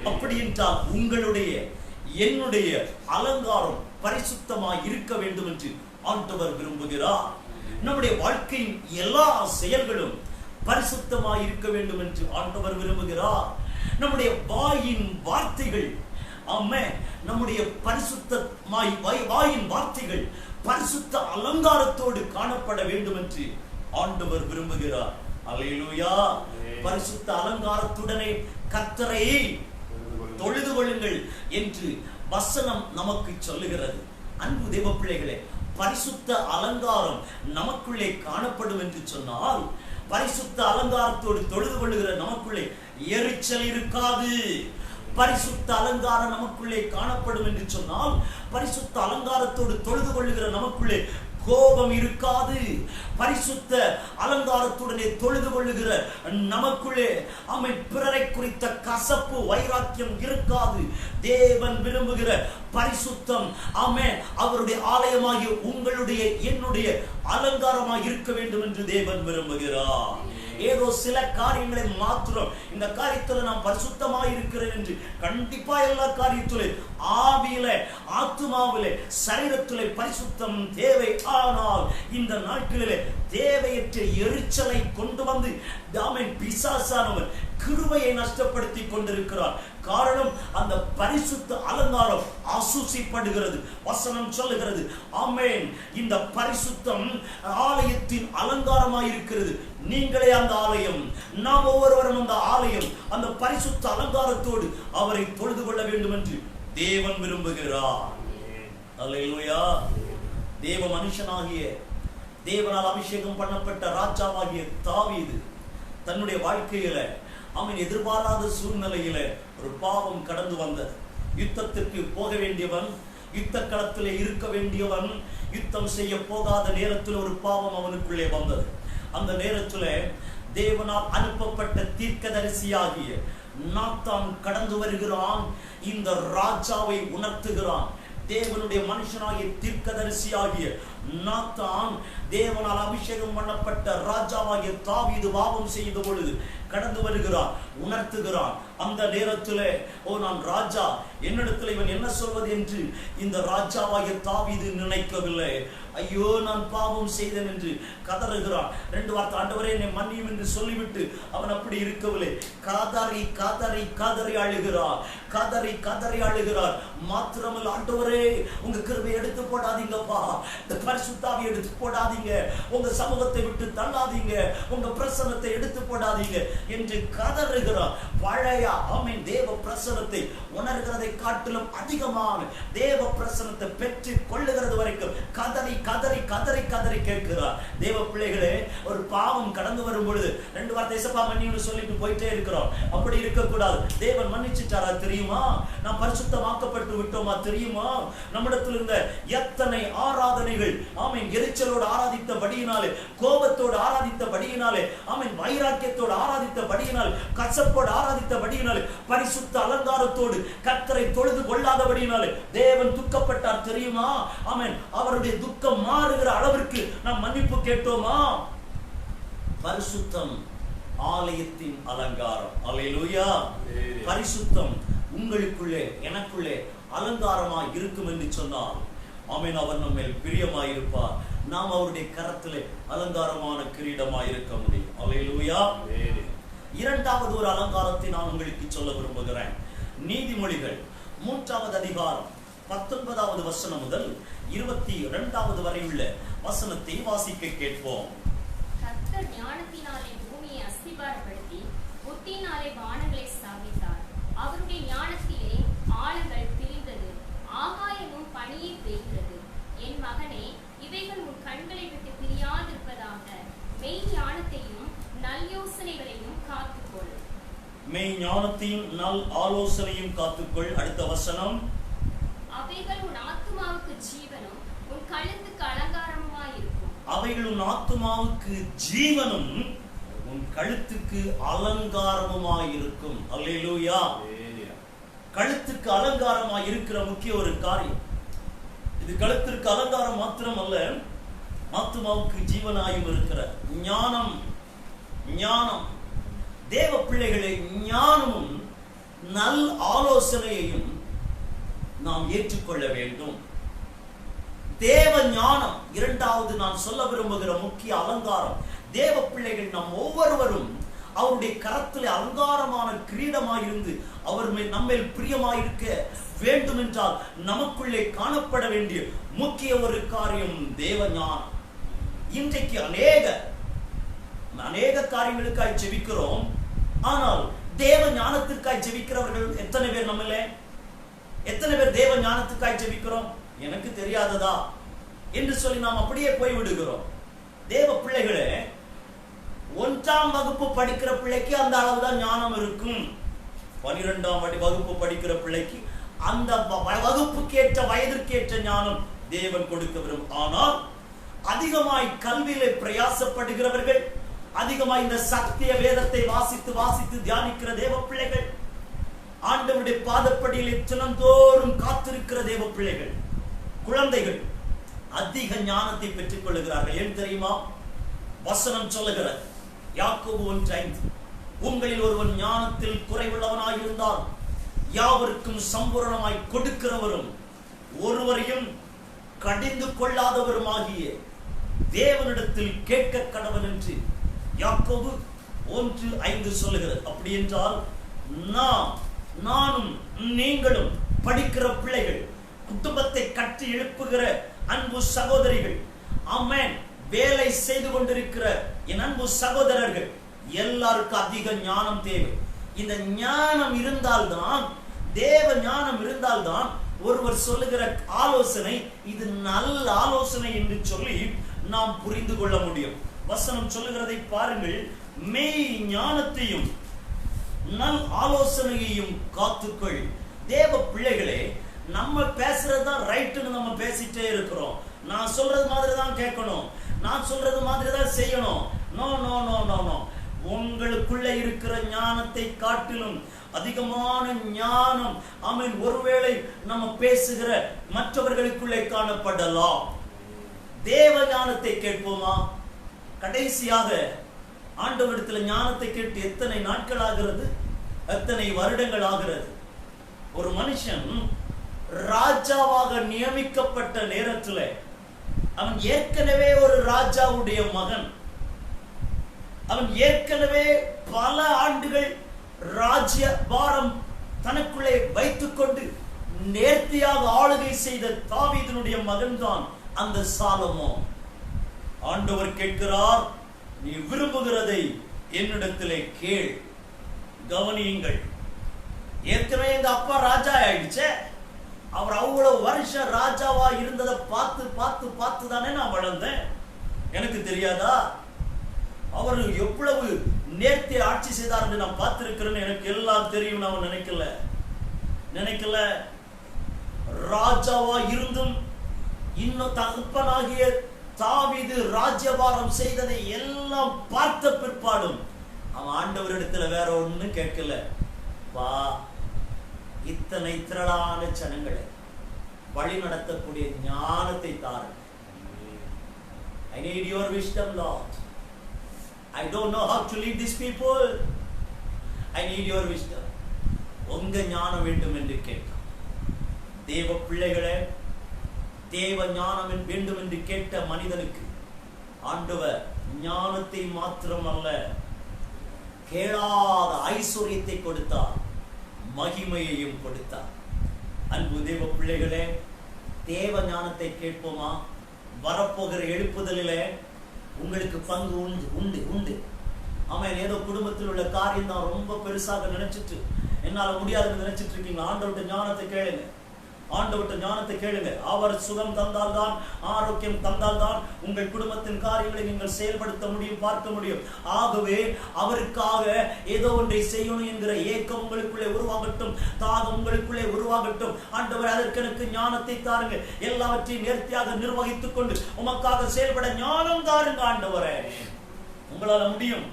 அப்படி என்றால் உங்களுடைய என்னுடைய அலங்காரம் பரிசுத்தமாய் இருக்க வேண்டும் என்று ஆண்டவர் விரும்புகிறார். நம்முடைய வாழ்க்கையின் எல்லா செயல்களும் பரிசுத்தமாய் இருக்க வேண்டும் என்று ஆண்டவர் விரும்புகிறார். நம்முடைய வாயின் வார்த்தைகள், ஆமென், நம்முடைய பரிசுத்தமாய் வாயின் வார்த்தைகள் பரிசுத்த அலங்காரத்தோடு காணப்பட வேண்டும் என்று ஆண்டவர் விரும்புகிறார். அல்லேலூயா. பரிசுத்த அலங்காரத்துடனே கர்த்தரை தொழுது கொள்ளுங்கள் என்று வசனம் நமக்கு சொல்லுகிறது. அன்பு தேவ பிள்ளைகளே, பரிசுத்த அலங்காரம் நமக்குள்ளே காணப்படும் என்று சொன்னால், பரிசுத்த அலங்காரத்தோடு தொழுது கொள்ளுகிற நமக்குள்ளே எரிச்சல் இருக்காது. பரிசுத்த அலங்காரம் நமக்குள்ளே காணப்படும் என்று சொன்னால், பரிசுத்த அலங்காரத்தோடு தொழுது கொள்ளுகிற நமக்குள்ளே கோபம் இருக்காது. பரிசுத்த அலங்காரத்துடனே தொழுது கொள்ளுகிற நமக்குள்ளே ஆமென் பிறரை குறித்த கசப்பு வைராக்கியம் இருக்காது. தேவன் விரும்புகிற பரிசுத்தம், ஆமென், அவருடைய ஆலயமாகிய உங்களுடைய என்னுடைய அலங்காரமாய் இருக்க வேண்டும் என்று தேவன் விரும்புகிறார். ஏதோ சில காரியங்களை மாத்திரம், இந்த காரியத்துல நான் பரிசுத்தமாய் இருக்கிறேன் என்று கண்டிப்பா எல்லா காரியத்திலும் ஆவியில, ஆத்துமாவிலே, சரீரத்திலே பரிசுத்தம் தேவை. ஆனால் இந்த நாட்களிலே தேவையற்ற எரிச்சலை கொண்டு வந்து ஆமென் பிசாசானவன் கிருபையை நஷ்டப்படுத்தி கொண்டிருக்கிறார். காரணம், அந்த பரிசுத்த அலங்காரம் அசூசிப்படுகிறது. வசனம் சொல்லுகிறது, ஆமென், இந்த பரிசுத்தம் ஆலயத்தின் அலங்காரமாய் இருக்கிறது. நீங்களே அந்த ஆலயம், நாம் ஒவ்வொருவரும் அந்த ஆலயம். அந்த பரிசுத்த அலங்காரத்தோடு அவரை தொழுது கொள்ள வேண்டும் என்று தேவன் விரும்புகிறார். அல்லேலூயா. தேவ மனுஷனாகிய, தேவனால் அபிஷேகம் பண்ணப்பட்ட ராஜாவாகிய தாவீது தன்னுடைய வாழ்க்கையில அவன் எதிர்பாராத சூழ்நிலையில ஒரு பாவம் கடந்து வந்தது. யுத்தத்திற்கு போக வேண்டியவன், யுத்த களத்திலே இருக்க வேண்டியவன், யுத்தம் செய்ய போகாத நேரத்தில் ஒரு பாவம் அவனுக்குள்ளே வந்தது. அந்த நேரத்தில் தேவனால் அனுப்பப்பட்ட தீர்க்கதரிசியாகிய நாத்தான் கடந்து வருகிறான். இந்த ராஜாவை உணர்த்துகிறான். தேவனுடைய மனுஷனாகிய தீர்க்கதரிசியாகிய நாத்தான் தேவனால் அபிஷேகம் பண்ணப்பட்ட ராஜாவாகிய தாவீது பாவம் செய்த பொழுது கடந்து வருகிறார், உணர்த்துகிறான். அந்த நேரத்திலே, ஓ நான் ராஜா, என்னிடத்தில் இவன் என்ன சொல்வது என்று இந்த ராஜாவாகிய தாவீது நினைக்கவில்லை. ஐயோ நான் பாவம் செய்தேன் என்று கதறுகிறான். 2 வார்த்தை, ஆண்டவரே என்னை மன்னியும் என்று சொல்லிவிட்டு அவன் அப்படி இருக்கவில்லை. காதறி காதறி காதறி அழுகிறார், காதறி காதறி அழுகிறார். மாத்திரமல்ல, ஆண்டவரே உங்க கிருபை எடுத்து போடாதீங்கப்பா, இந்த பரிசுத்தாவியை எடுத்து போடாதீங்க, உங்க சமூகத்தை விட்டு தள்ளாதீங்க, உங்க பிரசன்னத்தை எடுத்து போடாதீங்க என்று கதறுகிறார். பழைய ஆமென் தேவ பிரசன்னத்தை உணர்கிறதை காட்டிலும் அதிகமான தேவ பிரசன்னத்தை பெற்று கொள்ளுகிறது வரைக்கும் கதறி கதறி கதறி கதறி கேட்கிறார். தேவ பிள்ளைகளே, ஒரு பாவம் கடந்து வரும் பொழுது 2 வார்த்தை இயேசுப்பா மன்னின்னு சொல்லிட்டு போயிட்டே இருக்கிறோம். அப்படி இருக்கக்கூடாது. தேவன் மன்னிச்சுட்டாரா தெரியுமா? நாம் பரிசுத்தமாக்கப்பட்டு விட்டோமா தெரியுமா? நம்மிடத்தில் இருந்த எத்தனை ஆராதனைகள் ஆமென் எரிச்சலோடு ஆராதித்தபடியினாலே, கோபத்தோடு ஆராதித்தபடியினாலே, ஆமென் வைராக்கியத்தோடு ஆராதித்தபடியினாலே, கசப்போடு ஆராதித்தபடியினாலே, பரிசுத்த அலங்காரத்தோடு கர்த்தரை தொழுது கொள்ளாதபடியினாலே தேவன் துக்கப்பட்டார் தெரியுமா? ஆமென். அவருடைய துக்கம் மாறுகிற அளவிற்கு நாம் மன்னிப்பு கேட்டோமா? பரிசுத்தம் ஆலயத்தின் அலங்காரம். அல்லேலூயா. பரிசுத்தம் உங்களுக்குள்ளே எனக்குள்ளே அலங்காரமாய் இருக்கும் என்று சொன்னால் ஆமென், அவர் நம்ம மேல் பிரியமாயிருப்பார். நாம் அவருடைய கரத்திலே அலங்காரமான கிரீடமாய் இருக்க முடியும். அல்லேலூயா. இரண்டாவது ஒரு அலங்காரத்தை நான் உங்களுக்கு சொல்ல விரும்புகிறேன். நீதிமொழிகள் 3வது அதிகாரம் 19வது வசனம் முதல் 22வது வரை உள்ள வசனத்தை வாசிக்க கேட்போம். கர்த்தர் ஞானத்தினாலே பூமியை அஸ்திபாரப்படுத்தி புத்தியினாலே வானங்களை ஸ்தாபித்தார். அவருடைய ஞானத்திலே ஆழங்கள் திரிந்தது, ஆகாயமும் பனியை பெய்கிறது. என் மகனே, இவைகள் உன் கண்களை விட்டு பிரியாதிருப்பதாக. மெய் ஞானத்தையும் நல் யோசனைகளையும் காத்துக்கொள். மெய் ஞானத்தையும் நல் ஆலோசனையும் காத்துக்கொள். அடுத்த வசனம். அவைகள் உன் ஆத்துமாவுக்கு ஜீவனும் உன் கழுத்துக்கு அலங்காரமுமாயிருக்கும். அவைகள் உன் ஆத்துமாவுக்கு ஜீவனும் உன் கழுத்துக்கு அலங்காரமுமாயிருக்கும். அல்லேலூயா. கழுத்துக்கு அலங்காரமாய் இருக்கிற முக்கிய ஒரு காரியம் இது. கழுத்திற்கு அலங்காரம் மாத்திரம் அல்ல, ஆத்துமாவுக்கு ஜீவனாயும் இருக்கிற ஞானம். ஞானம் தேவ பிள்ளைகளை ஞானமும் நல் ஆலோசனையையும் நாம் ஏற்றுக்கொள்ள வேண்டும். தேவ ஞானம் இரண்டாவது நான் சொல்ல விரும்புகிற முக்கிய அலங்காரம். தேவ பிள்ளைகள் நாம் ஒவ்வொருவரும் அவருடைய கரத்திலே அலங்காரமான கிரீடமாயிருந்து அவர் நம்மேல் பிரியமாயிருக்க வேண்டும் என்றால் நமக்குள்ளே காணப்பட வேண்டிய முக்கிய ஒரு காரியம் தேவ ஞானம். இன்றைக்கு அநேக காரியங்களுக்காய் ஜெபிக்கிறோம். ஆனால் தேவ ஞானத்திற்காய் ஜெபிக்கிறவர்கள் எத்தனை பேர்? நம்மளே எத்தனை பேர் தேவ ஞானத்துக்காய் ஜெபிக்கிறோம்? எனக்கு தெரியாததா என்று சொல்லி நாம் அப்படியே போய் விடுகிறோம். தேவ பிள்ளைகளே, 1ஆம் வகுப்பு படிக்கிற பிள்ளைக்கு அந்த அளவுதான் ஞானம் இருக்கும். 12ஆம் வகுப்பு படிக்கிற பிள்ளைக்கு அந்த வகுப்புக்கேற்ற வயதிற்கேற்ற ஞானம் தேவன் கொடுக்க விரும்பும். ஆனால் அதிகமாய் கல்வியிலே பிரயாசப்படுகிறவர்கள், அதிகமாய் இந்த சத்திய வேதத்தை வாசித்து வாசித்து தியானிக்கிற தேவ பிள்ளைகள், ஆண்டவருடைய பாதப்படியிலே தினந்தோறும் காத்திருக்கிற தேவ பிள்ளைகள், குழந்தைகள் அதிக ஞானத்தை பெற்றுக் கொள்ளுகிறார்கள். ஏன் தெரியுமா? வசனம் சொல்லுகிறது, யாக்கோபு 1:5, உங்களில் ஒருவன் ஞானத்தில் குறைவுள்ளவனாயிருந்தால் யாவருக்கும் சம்பூரணமாய் கொடுக்கிறவரும் ஒருவரையும் கடிந்து கொள்ளாதவருமாகிய தேவனிடத்தில் கேட்க கடவன் என்று யாக்கோபு 1:5 சொல்லுகிறது. அப்படி என்றால் நானும் நீங்களும் படிக்கிற பிள்ளைகள், குடும்பத்தை கட்டி எழுப்புகிற அன்பு சகோதரிகள், ஆமென், வேலை செய்து கொண்டிருக்கிற என் அன்பு சகோதரர்கள் எல்லாருக்கும் அதிக ஞானம் தேவை. இந்த ஞானம் இருந்தால்தான், தேவ ஞானம் இருந்தால்தான் ஒருவர் சொல்லுகிற ஆலோசனை இது நல்ல ஆலோசனை என்று சொல்லி நாம் புரிந்து கொள்ள முடியும். வசனம் சொல்லுகிறதை பாருங்கள், மெய் ஞானத்தையும் நல் ஆலோசனையையும் காத்துக்கொள். தேவ பிள்ளைகளே, நம்ம பேசுறதுதான் ரைட்டுன்னு நம்ம பேசிட்டே இருக்கிறோம். நான் சொல்றது மாதிரி தான் கேட்கணும், நான் சொல்றது மாதிரி தான் செய்யணும். No no no no no. உங்களுக்குள்ள இருக்கிற ஞானத்தை காட்டிலும் அதிகமான ஞானம், ஆமென், ஒருவேளை நம்ம பேசுகிற மற்றவர்களுக்குள்ளே காணப்படலாம். தேவ ஞானத்தை கேட்போமா? கடைசியாக ஆண்டவரிடத்தில் ஞானத்தை கேட்டு எத்தனை நாட்கள் ஆகிறது, எத்தனை வருடங்கள் ஆகிறது? ஒரு மனுஷன் ராஜாவாக நியமிக்கப்பட்ட நேரத்தில் அவன் ஏற்கனவே ஒரு ராஜாவுடைய மகன், அவன் ஏற்கனவே பல ஆண்டுகள் ராஜ்ய பாரம் தனக்குள்ளே வைத்துக் கொண்டு நேர்த்தியாக ஆளுகை செய்த தாவீதினுடைய மகன் தான் அந்த சாலமோன். ஆண்டவர் கேட்கிறார், நீ விரும்புகிறதை என்னிடத்திலே கேள். கவனியுங்கள், ஏற்கனவே எங்க அப்பா ராஜா ஆயிடுச்சே, அவர் அவ்வளவு வருஷம் ராஜாவா இருந்ததை பார்த்து பார்த்து பார்த்து தானே நான் வளர்ந்தேன். எனக்கு தெரியாதா அவர் எவ்வளவு நேர்த்தி ஆட்சி செய்தார் என்று நான் பார்த்திருக்கிறேன்னு? எனக்கு எல்லாம் தெரியும். நான் நினைக்கல. ராஜாவா இருந்தும் இன்னும் தகப்பனாகிய தாவீது ராஜ்யபாரம் செய்ததை எல்லாம் பார்த்த பிற்பாடும் அவன் ஆண்டவரிடத்துல வேற ஒண்ணு கேட்கல. பா, இத்தனை திரளான ஜனங்களை வழி நடத்தக்கூடிய ஞானத்தை தாரு. I need your wisdom, Lord. I don't know how to lead these people. I need your wisdom. உங்க ஞானம் வேண்டும் என்று கேட்டான். தேவ பிள்ளைகளே, தேவ ஞானம் வேண்டும் என்று கேட்ட மனிதனுக்கு ஆண்டவர் ஞானத்தை மாத்திரமல்ல, கேளாத ஐஸ்வர்யத்தை கொடுத்தார், மகிமையையும் கொடுத்தார். அன்பு தேவ பிள்ளைகளே, தேவ ஞானத்தை கேட்போமா? வரப்போகிற எழுப்புதலிலே உங்களுக்கு பங்கு உண்டு உண்டு. ஆமென். ஏதோ குடும்பத்தில் உள்ள காரியம் தான் ரொம்ப பெருசாக நினைச்சிட்டு என்னால முடியாதுன்னு நினைச்சிட்டு இருக்கீங்க. ஆண்டவர்கிட்ட ஞானத்தை கேளுங்க, ஆண்டவர்கிட்ட ஞானத்தை கேளுங்க. அவர் சுகம் தந்தால்தான், ஆரோக்கியம் தந்தால்தான் உங்கள் குடும்பத்தின் காரியங்களை நீங்கள் செயல்படுத்த முடியும், பார்க்க முடியும். ஆகவே அவருக்காக ஏதோ ஒன்றை செய்யணும் என்கிற ஏக்கம் உங்களுக்குள்ளே உருவாகட்டும், தாகம் உங்களுக்குள்ளே உருவாகட்டும். ஆண்டவர் அதற்கு எனக்கு ஞானத்தை தாருங்க, எல்லாவற்றையும் நேர்த்தியாக நிர்வகித்துக் கொண்டு உமக்காக செயல்பட ஞானம் தாருங்க ஆண்டவரே. உங்களால முடியும்,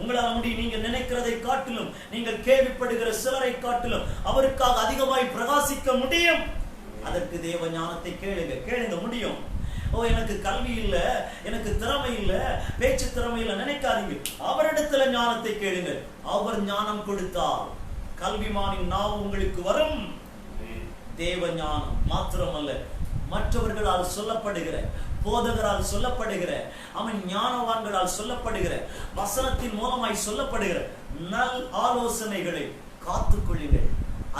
உங்களால முடியும். நீங்க நினைக்கிறதை காட்டிலும், நீங்கள் கேள்விப்படுகிற சிலரை காட்டிலும் அவருக்காக அதிகமாய் பிரகாசிக்க முடியும். அதற்கு தேவ ஞானத்தை கேளுங்க, கேளுங்க. முடியும். ஓ, எனக்கு கல்வி இல்ல, எனக்கு திறமை இல்ல, பேச்சு திறமை இல்ல நினைக்காதீங்க. அவரிடத்துல ஞானத்தை கேளுங்க. அவர் ஞானம் கொடுத்தால் கல்விமானின் நாவு உங்களுக்கு வரும். தேவ ஞானம் மாத்திரமல்ல, மற்றவர்களால் சொல்லப்படுகிற, போதகரால் சொல்லப்படுகிற, அவன் ஞானவான்களால் சொல்லப்படுகிற, வசனத்தின் மூலமாய் சொல்லப்படுகிற நல் ஆலோசனைகளை காத்துக்கொள்ளுங்கள்.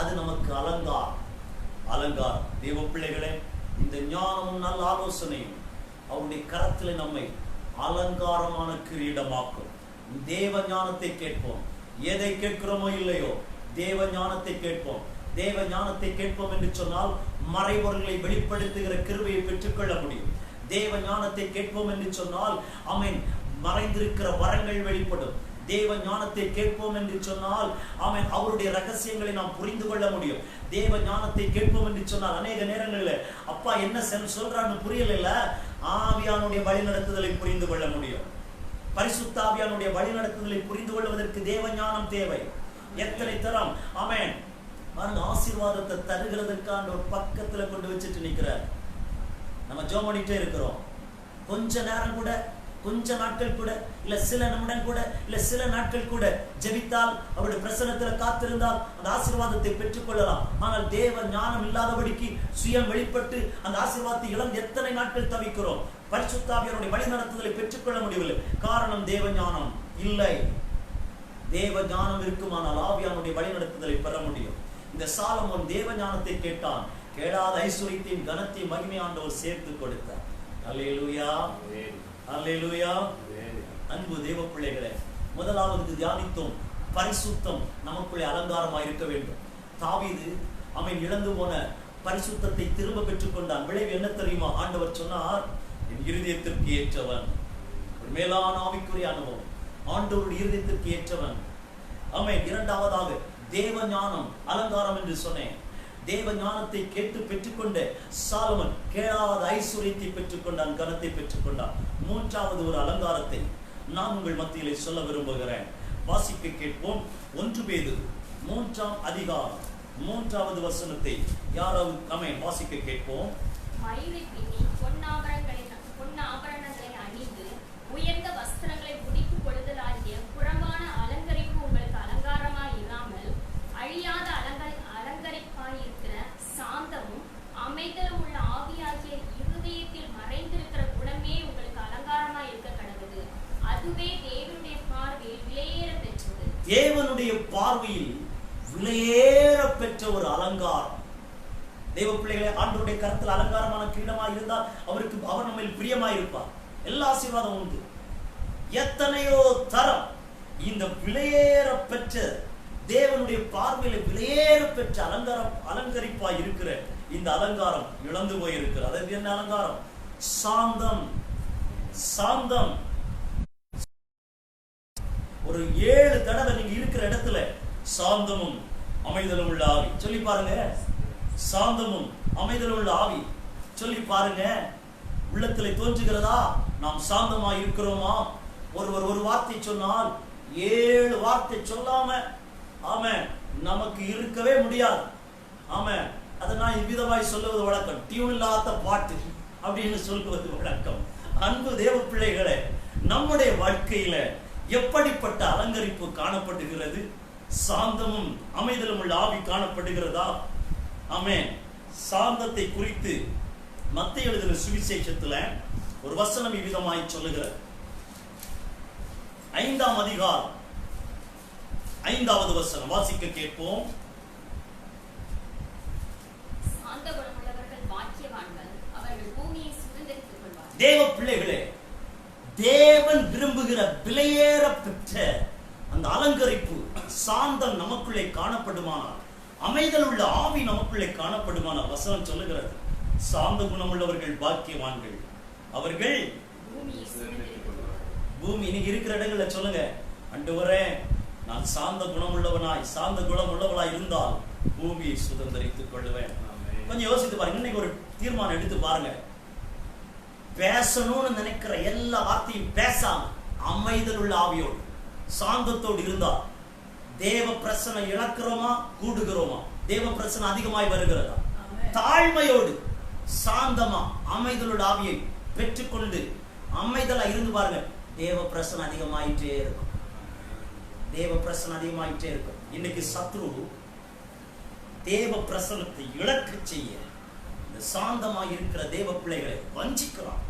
அது நமக்கு அலங்காரம். அலங்காரம். தேவ பிள்ளைகளே, இந்த ஞானமும் நல்ல ஆலோசனையும் அவருடைய கரத்தில் நம்மை அலங்காரமான கிரீடமாக்கும். தேவ ஞானத்தை கேட்போம். எதை கேட்கிறோமோ இல்லையோ தேவ ஞானத்தை கேட்போம். தேவ ஞானத்தை கேட்போம் என்று சொன்னால் மறைபொருள்களை வெளிப்படுத்துகிற கிருபையை பெற்றுக்கொள்ள முடியும். தேவ ஞானத்தை கேட்போம் என்று சொன்னால் ஆமென், மறைந்திருக்கிற வரங்கள் வெளிப்படும். தேவ ஞானத்தை கேட்போம் என்று சொன்னால் ஆமென், அவருடைய ரகசியங்களை நாம் புரிந்து கொள்ள முடியும். தேவ ஞானத்தை கேட்போம் என்று சொன்னால் அநேக நேரங்களில் அப்பா என்ன சொல்றான்னு புரியல, ஆவியானுடைய வழிநடத்துதலை புரிந்து கொள்ள முடியும். பரிசுத்த ஆவியானுடைய வழிநடத்துதலை புரிந்து கொள்வதற்கு தேவ ஞானம் தேவை. எத்தனை தரம் ஆமென். ஆசீர்வாதத்தை தருகிறதுக்கான ஒரு பக்கத்துல கொண்டு வச்சுட்டு நிற்கிறார். நம்ம ஜெபம் பண்ணிட்டே இருக்கிறோம். கொஞ்ச நேரம் கூட, கொஞ்ச நாட்கள் கூட, இல்ல சில நிமிடம் கூட, இல்ல சில நாட்கள் கூட ஜெபித்தால், அவருடைய பிரசன்னத்துல காத்திருந்தால் அந்த ஆசீர்வாதத்தை பெற்றுக்கொள்ளலாம். ஆனால் தேவ ஞானம் இல்லாதபடிக்கு சுயம் வெளிப்பட்டு அந்த ஆசீர்வாதத்தை இழந்து எத்தனை நாட்கள் தவிக்கிறோம். பரிசுத்த ஆவியானுடைய வழி நடத்துதலை பெற்றுக்கொள்ள முடியவில்லை. காரணம் தேவ ஞானம் இல்லை. தேவ ஞானம் இருக்குமானால் ஆவியானுடைய வழி நடத்துதலை பெற முடியும். இந்த சாலமோன் தேவ ஞானத்தை கேட்டான். கேளாத ஐஸ்வரியத்தையும் கனத்தையும் மகிமை ஆண்டவர் சேர்த்து கொடுத்தார். அல்லேலூயா, அல்லேலூயா. அன்பு தேவ பிள்ளைகளே, முதலாவது தியானித்தோம், பரிசுத்தம் நமக்குள்ளே அலங்காரமாக இருக்க வேண்டும். தாவீது அவன் இழந்து போன பரிசுத்தத்தை திரும்ப பெற்றுக் கொண்டான். விளைவு என்ன தெரியுமா? ஆண்டவர் சொன்னார், என் இருதயத்திற்கு ஏற்றவன். ஒரு மேலான ஆவிக்குரிய அனுபவம், ஆண்டவருடைய இருதயத்திற்கு ஏற்றவன். ஆமென். இரண்டாவதாக தேவ ஞானம் அலங்காரம் என்று சொன்னேன். தேவ ஞானத்தை கேட்டு பெற்றுக்கொண்ட சாலமன் கேளாத ஐஸ்வரியத்தை பெற்றுக்கொண்டான், கனத்தை பெற்றுக்கொண்டான். மூன்றாவது ஒரு அலங்காரத்தை நான் உங்கள் மத்தியிலே சொல்ல விரும்புகிறேன். வாசிக்க கேட்போம். 1 பேதுரு 3ஆம் அதிகாரம் 3வது வசனத்தை யாராவது ஆமென் வாசிக்க கேட்போம். மயிரை பின்னி பொன்னாபரணங்களை அணிந்து உயர்ந்த வஸ்திரங்களை உடுத்திக் கொள்ளுதலாகிய புறமான அலங்கரிப்பு உங்களுக்கு அலங்காரமாய் இராமல் அழியாத அலங்கரிப்பாயிருக்கிற சாந்தமும் அமைதலும் உள்ள ஆவியாகிய இருதயத்தில் மறைந்திருக்கிற குணமே உங்களுக்கு அலங்காரமாய் இருக்க கடவுது. அதுவே தேவனுடைய பார்வையில் விலையேற பெற்றது. தேவனுடைய பார்வையில் விலையேற பெற்ற ஒரு அலங்காரம். தேவ பிள்ளைகளை, ஆண்டவருடைய கரத்தில் அலங்காரமான கிரீடமாக இருந்தால் அவர் நம்ம பிரியமாய் இருப்பார். எல்லா ஆசீர்வாதம் உண்டு. எத்தனையோ தரம் இந்த விலையேற பெற்ற தேவனுடைய பார்வையில விலையேற பெற்ற அலங்கரிப்பாய் இருக்கிற இந்த அலங்காரம் இழந்து போயிருக்கிறது. அது என்ன அலங்காரம்? சாந்தம். சாந்தம். ஒரு 7 தடவை நீங்க இருக்கிற இடத்துல சாந்தமும் அமைதலும் உள்ள ஆவி சொல்லி பாருங்க. சாந்தமும் அமைதலும் உள்ள ஆவி சொல்லி பாருங்க. உள்ளத்திலே தோன்றுகிறதா? நாம் சாந்தமாய் இருக்கிறோமா? ஒருவர் ஒரு வார்த்தை சொன்னால் 7 வார்த்தை சொல்லாம ஆமென் நமக்கு இருக்கவே முடியாது. ஆமென். அதை நான் இவ்விதமாய் சொல்லுவது வழக்கம். டியூன் இல்லாத பாட்டு அப்படின்னு சொல்லுவது வழக்கம். அன்பு தேவ பிள்ளைகளே, நம்முடைய வாழ்க்கையில எப்படிப்பட்ட அலங்கரிப்பு காணப்படுகிறது? சாந்தமும் அமைதலும் உள்ள ஆவி காணப்படுகிறதா? ஆமென். சாந்தத்தை குறித்து மத்தேயு எழுதின சுவிசேஷத்துல ஒரு வசனம் இவ்விதமாய் சொல்லுகிறது. 5ஆம் அதிகாரம் 5வது வசனம் வாசிக்க கேட்போம். சாந்த குணமுள்ளவர்கள் பாக்கியவான்கள், அவர்கள் பூமியை சுதந்தரித்துக் கொள்வார்கள். தேவ பிள்ளைகளே, தேவன் விரும்புகிற விலையேற பெற்ற அந்த அலங்கரிப்பு சாந்தம் நமக்குள்ளே காணப்படுமானால், அமைதல் உள்ள ஆவி நமக்குள்ளே காணப்படுமானால், வசனம் சொல்லுகிறது சாந்த குணமுள்ளவர்கள் பாக்கியவான்கள், அவர்கள் பூமியை சுதந்தரித்துக் கொள்வார்கள். பூமி இன்னைக்கு இருக்கிற இடங்கள்ல சொல்லுங்க, ஆண்டவரே நான் சாந்த குணமுள்ளவனாய் சாந்த குணமுள்ளவளாய் இருந்தால் பூமியை சுதந்தரித்துக் கொள்வேன். கொஞ்சம் யோசித்து பாருங்க. இன்னைக்கு ஒரு தீர்மானம் எடுத்து பாருங்க. பேசணும்னு நினைக்கிற எல்லா வார்த்தையும் பேசாம அமைதல் உள்ள ஆவியோடு சாந்தத்தோடு இருந்தா தேவ பிரசனை இழக்கிறோமா கூடுகிறோமா? தேவ பிரசனை அதிகமாய் வருகிறதா? தாழ்மையோடு சாந்தமா அமைதலோட ஆவியை பெற்றுக்கொண்டு அமைதலா இருந்து பாருங்க, தேவ பிரசனை அதிகமாயிட்டே இருக்கும். தேவ பிரசனை அதிகமாயிட்டே இருக்கும். இன்னைக்கு சத்ரு தேவ பிரசனத்தை இழக்க செய்ய இந்த சாந்தமாக இருக்கிற தேவ பிள்ளைகளை வஞ்சிக்கிறான்.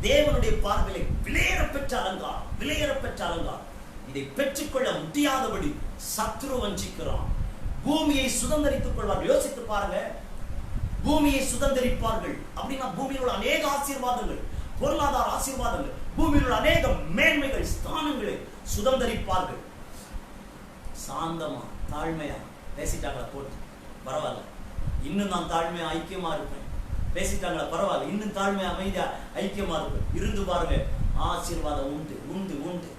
தேவனுடைய பார்வையை விலையேற பெற்ற அலங்காரம், விலையேற பெற்ற அலங்காரம், இதை பெற்றுக்கொள்ள முடியாதபடி சத்ரு வஞ்சிக்கிறான். பூமியை சுதந்தரித்துக் கொள்வார்கள். யோசித்து பாருங்க, பூமியை சுதந்தரிப்பார்கள் அப்படின்னா பூமியில் உள்ள அநேக ஆசீர்வாதங்கள், பொருளாதார ஆசீர்வாதங்கள், பூமியில் உள்ள அநேக மேன்மைகள், ஸ்தானங்களை சுதந்தரிப்பார்கள். சாந்தமா தாழ்மையா பேசிட்டாங்களா போட்டு பரவாயில்ல, இன்னும் நான் தாழ்மையா ஐக்கியமா இருப்பேன். பேசிட்டாங்களா பரவாயில்ல, இன்னும் தாழ்மையா அமைதியா ஐக்கியமா இருப்பேன். இருந்து பாருங்க, ஆசீர்வாதம் உண்டு உண்டு உண்டு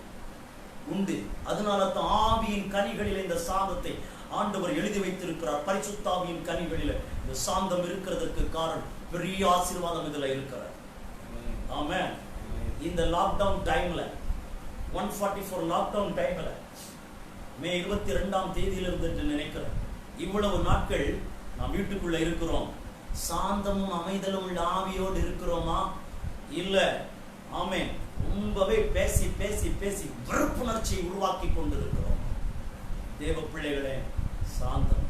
உண்டு. அதனால தான் ஆவியின் கனிகளில் இந்த சாந்தத்தை ஆண்டவர் எழுதி வைத்திருக்கிறார். பரிசுத்த ஆவியின் கனிகளில் இந்த சாந்தம் இருக்கிறதுக்கு காரணம் பெரிய ஆசீர்வாதம் இதுல இருக்கிறார். ஆமென். இந்த லாக்டவுன் டைம்ல 144 லாக்டவுன் டைம்ல மே 22ஆம் தேதியிலிருந்து நினைக்கிறேன், இவ்வளவு நாட்கள் நாம் வீட்டுக்குள்ள இருக்கிறோம். சாந்தமும் அமைதலும் உள்ள ஆவியோடு இருக்கிறோமா? இல்ல. ஆமென். ரொம்பவே பேசி பேசி பேசி வெறுப்புணர்ச்சியை உருவாக்கி கொண்டிருக்கிறோம். தேவ பிள்ளைகளே, சாந்தம்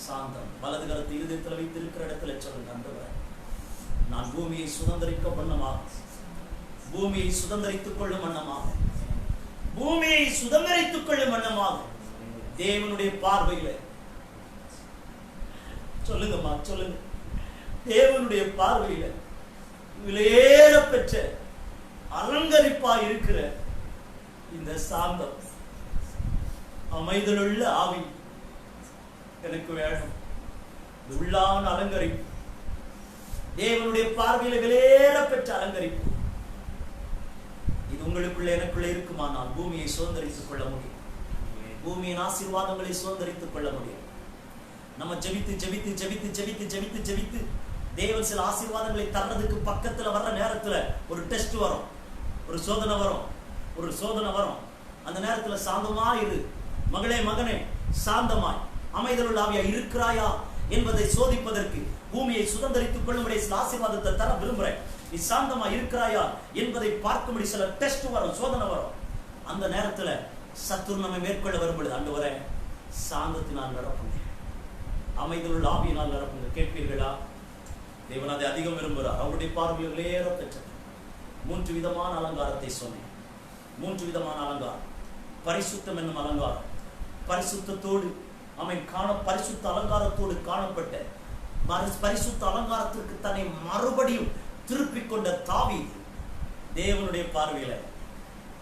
சாந்தம் வலது கரத்தை இருதயத்தில் வைத்திருக்கிற இடத்துல சொல்லுங்க, ஆண்டவரே நான் பூமியை சுதந்தரிக்க பண்ணமாக, பூமியை சுதந்தரித்துக் கொள்ளும் வண்ணமாக, பூமியை சுதந்தரித்துக் கொள்ளும் வண்ணமாக தேவனுடைய பார்வையில சொல்லுங்கம்மா சொல்லுங்க, தேவனுடைய பார்வையில விலையேற பெற்ற அலங்கரிப்பா இருக்கிற இந்த சாந்தம் அமைதலுள்ள ஆவி எனக்கு வேணும். உள்ளான அலங்கரிப்பு, தேவனுடைய பார்வையில விலையேற பெற்ற அலங்கரிப்பு, இது உங்களுக்குள்ள எனக்குள்ள இருக்குமானால் பூமியை சுதந்தரித்துக் கொள்ள முடியும். பூமியின் ஆசீர்வாதங்களை சுதந்தரித்துக் கொள்ள முடியும். நம்ம ஜெபித்து ஜெபித்து ஜெபித்து ஜெபித்து ஜெபித்து ஜெபித்து தேவன் சில ஆசீர்வாதங்களை தர்றதுக்கு பக்கத்துல வர்ற நேரத்துல ஒரு டெஸ்ட் வரும், ஒரு சோதனை வரும், ஒரு சோதனை வரும். அந்த நேரத்துல சாந்தமா இரு மகளே, மகனே, சாந்தமாய் அமைதலுள்ள ஆவியா இருக்கிறாயா என்பதை சோதிப்பதற்கு, பூமியை சுதந்தரித்துக் கொள்ளும்படி சில ஆசீர்வாதத்தை தர விரும்புறேன், நீ சாந்தமா இருக்கிறாயா என்பதை பார்க்கும்படி சில டெஸ்ட் வரும், சோதனை வரும். அந்த நேரத்துல சத்துரு நம்மை மேற்கொள்ள வரும்பொழுது, ஆண்டவரே சாந்தத்தினால் நிரப்புங்க, அமைதலுள்ள ஆவியினால் நிரப்புங்க. கேட்பீர்களா? தேவன் அதை அதிகம் விரும்புகிறார். அவருடைய பார்வையில் ஏற பெற்றது 3 விதமான அலங்காரத்தை சொன்னேன். 3 விதமான அலங்காரம். பரிசுத்தம் என்னும் அலங்காரம், பரிசுத்தத்தோடு பரிசுத்த அலங்காரத்தோடு காணப்பட்ட பரிசுத்த அலங்காரத்திற்கு தன்னை மறுபடியும் திருப்பிக் கொண்ட தாவீது தேவனுடைய பார்வையில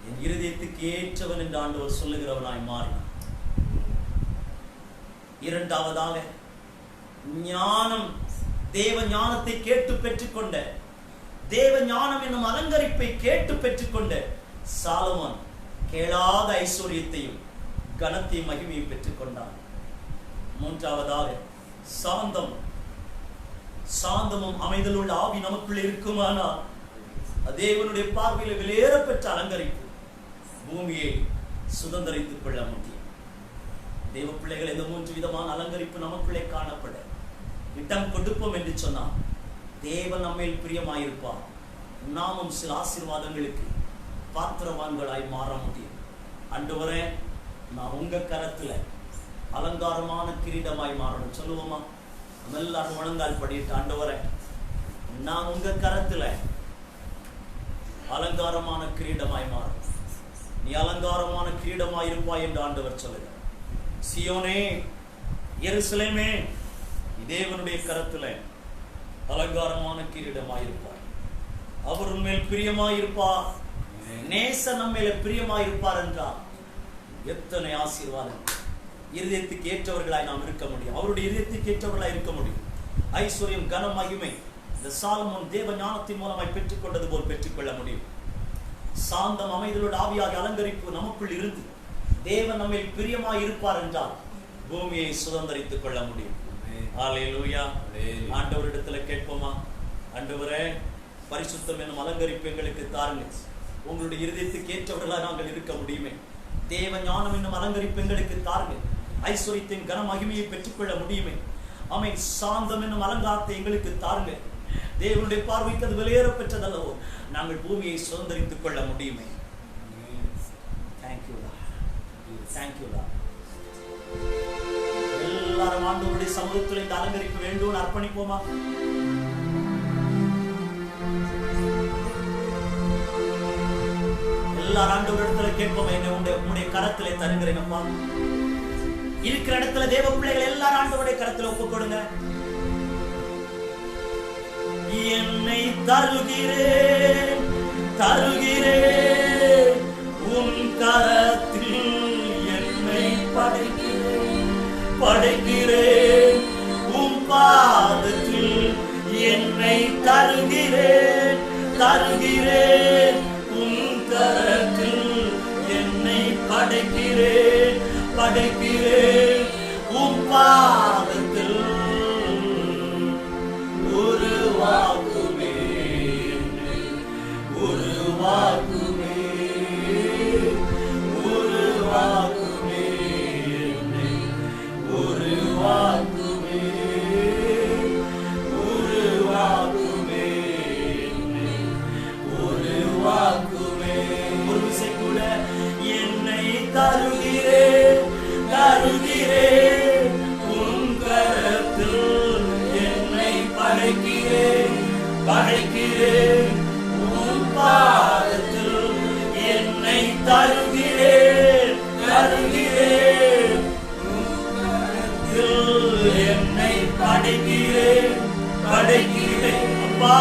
என் இருதயத்துக்கு ஏற்றவன் என்று ஆண்டவர் சொல்லுகிறவனாய் மாறினான். இரண்டாவதாக ஞானம், தேவ ஞானத்தை கேட்டு பெற்றுக்கொண்ட, தேவ ஞானம் என்னும் அலங்கரிப்பை கேட்டு பெற்றுக்கொண்ட சாலமோன் கேளாத ஐஸ்வர்யத்தையும் கனத்தையும் மகிமையும் பெற்றுக்கொண்டான். மூன்றாவதாக சாந்தம், சாந்தமும் அமைதலுள்ள ஆவி நமக்குள்ள இருக்குமானால் தேவனுடைய பார்வையில விலையேற பெற்ற அலங்கரிப்பு, பூமியை சுதந்தரித்துக் கொள்ள முடியும். தேவ பிள்ளைகள், இந்த 3 விதமான அலங்கரிப்பு நமக்குள்ளே காணப்பட இடம் கொடுப்போம் என்று சொன்னால் தேவன் நம்மேல் பிரியமாயிருப்பார். நாமும் சில ஆசீர்வாதங்களுக்கு பாத்திரவான்களாய் மாற முடியும். ஆண்டவரே, நான் உங்க கரத்துல அலங்காரமான கிரீடமாய் மாறணும். சொல்லுவோமா? நம்ம எல்லாரும் முழங்கால் படிட்டு, ஆண்டவரே, நான் உங்க கரத்துல அலங்காரமான கிரீடமாய் மாறும். நீ அலங்காரமான கிரீடமாய் இருப்பாய் என்று ஆண்டவர் சொல்லுகிறார். சியோனே, எருசலேமே, தேவனுடைய கரத்துல அலங்காரமான கிரீடமாய் இருப்பாய். அவர் உண்மையில் பிரியமாயிருப்பார். நேச நம்மையில பிரியமாயிருப்பார் என்றால் எத்தனை ஆசீர்வாதம். இருதயத்துக்கு ஏற்றவர்களாய் நாம் இருக்க முடியும். அவருடைய இருதயத்துக்கு ஏற்றவர்களாய் இருக்க முடியும். ஐஸ்வர்யம், கனம், மகிமை இந்த சாலமோன் தேவ ஞானத்தின் மூலமாய் பெற்றுக்கொண்டது போல் பெற்றுக்கொள்ள முடியும். சாந்தம், அமைதலோடு ஆவியாக அலங்கரிப்பு நமக்குள் இருந்து தேவன் நம்மை பிரியமாய் இருப்பார் என்றால் பூமியை சுதந்தரித்துக் கொள்ள முடியும். ஹல்லேலூயா. ஆண்டவரிடத்துல கேட்போமா? ஆண்டவரே, பரிசுத்தம் என்னும் அலங்கரிப்பு எங்களுக்கு தாருங்கள். உங்களுடைய இருதயத்துக்கு ஏற்றவர்களாக நாங்கள் இருக்க முடியுமே. தேவ ஞானம் என்னும் அலங்கரிப்பு எங்களுக்கு தாருங்கள். ஐஸ்வர்யத்தின் கன மகிமையை பெற்றுக்கொள்ள முடியுமே. ஆமென். சாந்தம் என்னும் அலங்காரத்தை எங்களுக்கு தாருங்கள். தேவனுடைய பார்வைக்கு அது வெளியேற பெற்றதல்லவோ, நாங்கள் பூமியை சுதந்தரித்துக் கொள்ள முடியுமே. Thank you thank you. எல்லாரும் ஆண்டவருடைய சமூகத்தில் இந்த அலங்கரிப்பு வேண்டும் அர்ப்பணிப்போமா? எல்லாரும் ஆண்டவரிடத்துல கேட்போமா? என்ன உங்களுடைய கரத்திலே தருகிறேனப்பா. இருக்கிற இடத்துல தேவ பிள்ளைகள் எல்லாரும் ஆண்டவருடைய கரத்தில் ஒப்புக் கொடுங்க. என்னை தருகிறேன் தருகிறேன் உன் கரத்தில், என்னை படைக்கிறேன் படைக்கிறேன் உன் பாதத்தில், என்னை தருகிறேன் தருகிறேன் உன் கரத்தில், என்னை படைக்கிறேன் படைக்கிறேன் உன் பாதத்தில். உருவாக்குமே உருவாக்குமே உருவாக்குமே உருவாக்குமே உருவாக்குமே உருவாக்குமே. ஒரு விசை கூட, என்னை தருகிறேன் தருகிறேன் உன் கரத்தில், என்னை படைக்கிறேன் படைக்கிறேன் உன் பாதத்தில், என்னை தருகிறேன் தருகிறேன் உன் கரத்தில், என்னை படைக்கிறேன் படைக்கிறேன். அப்பா,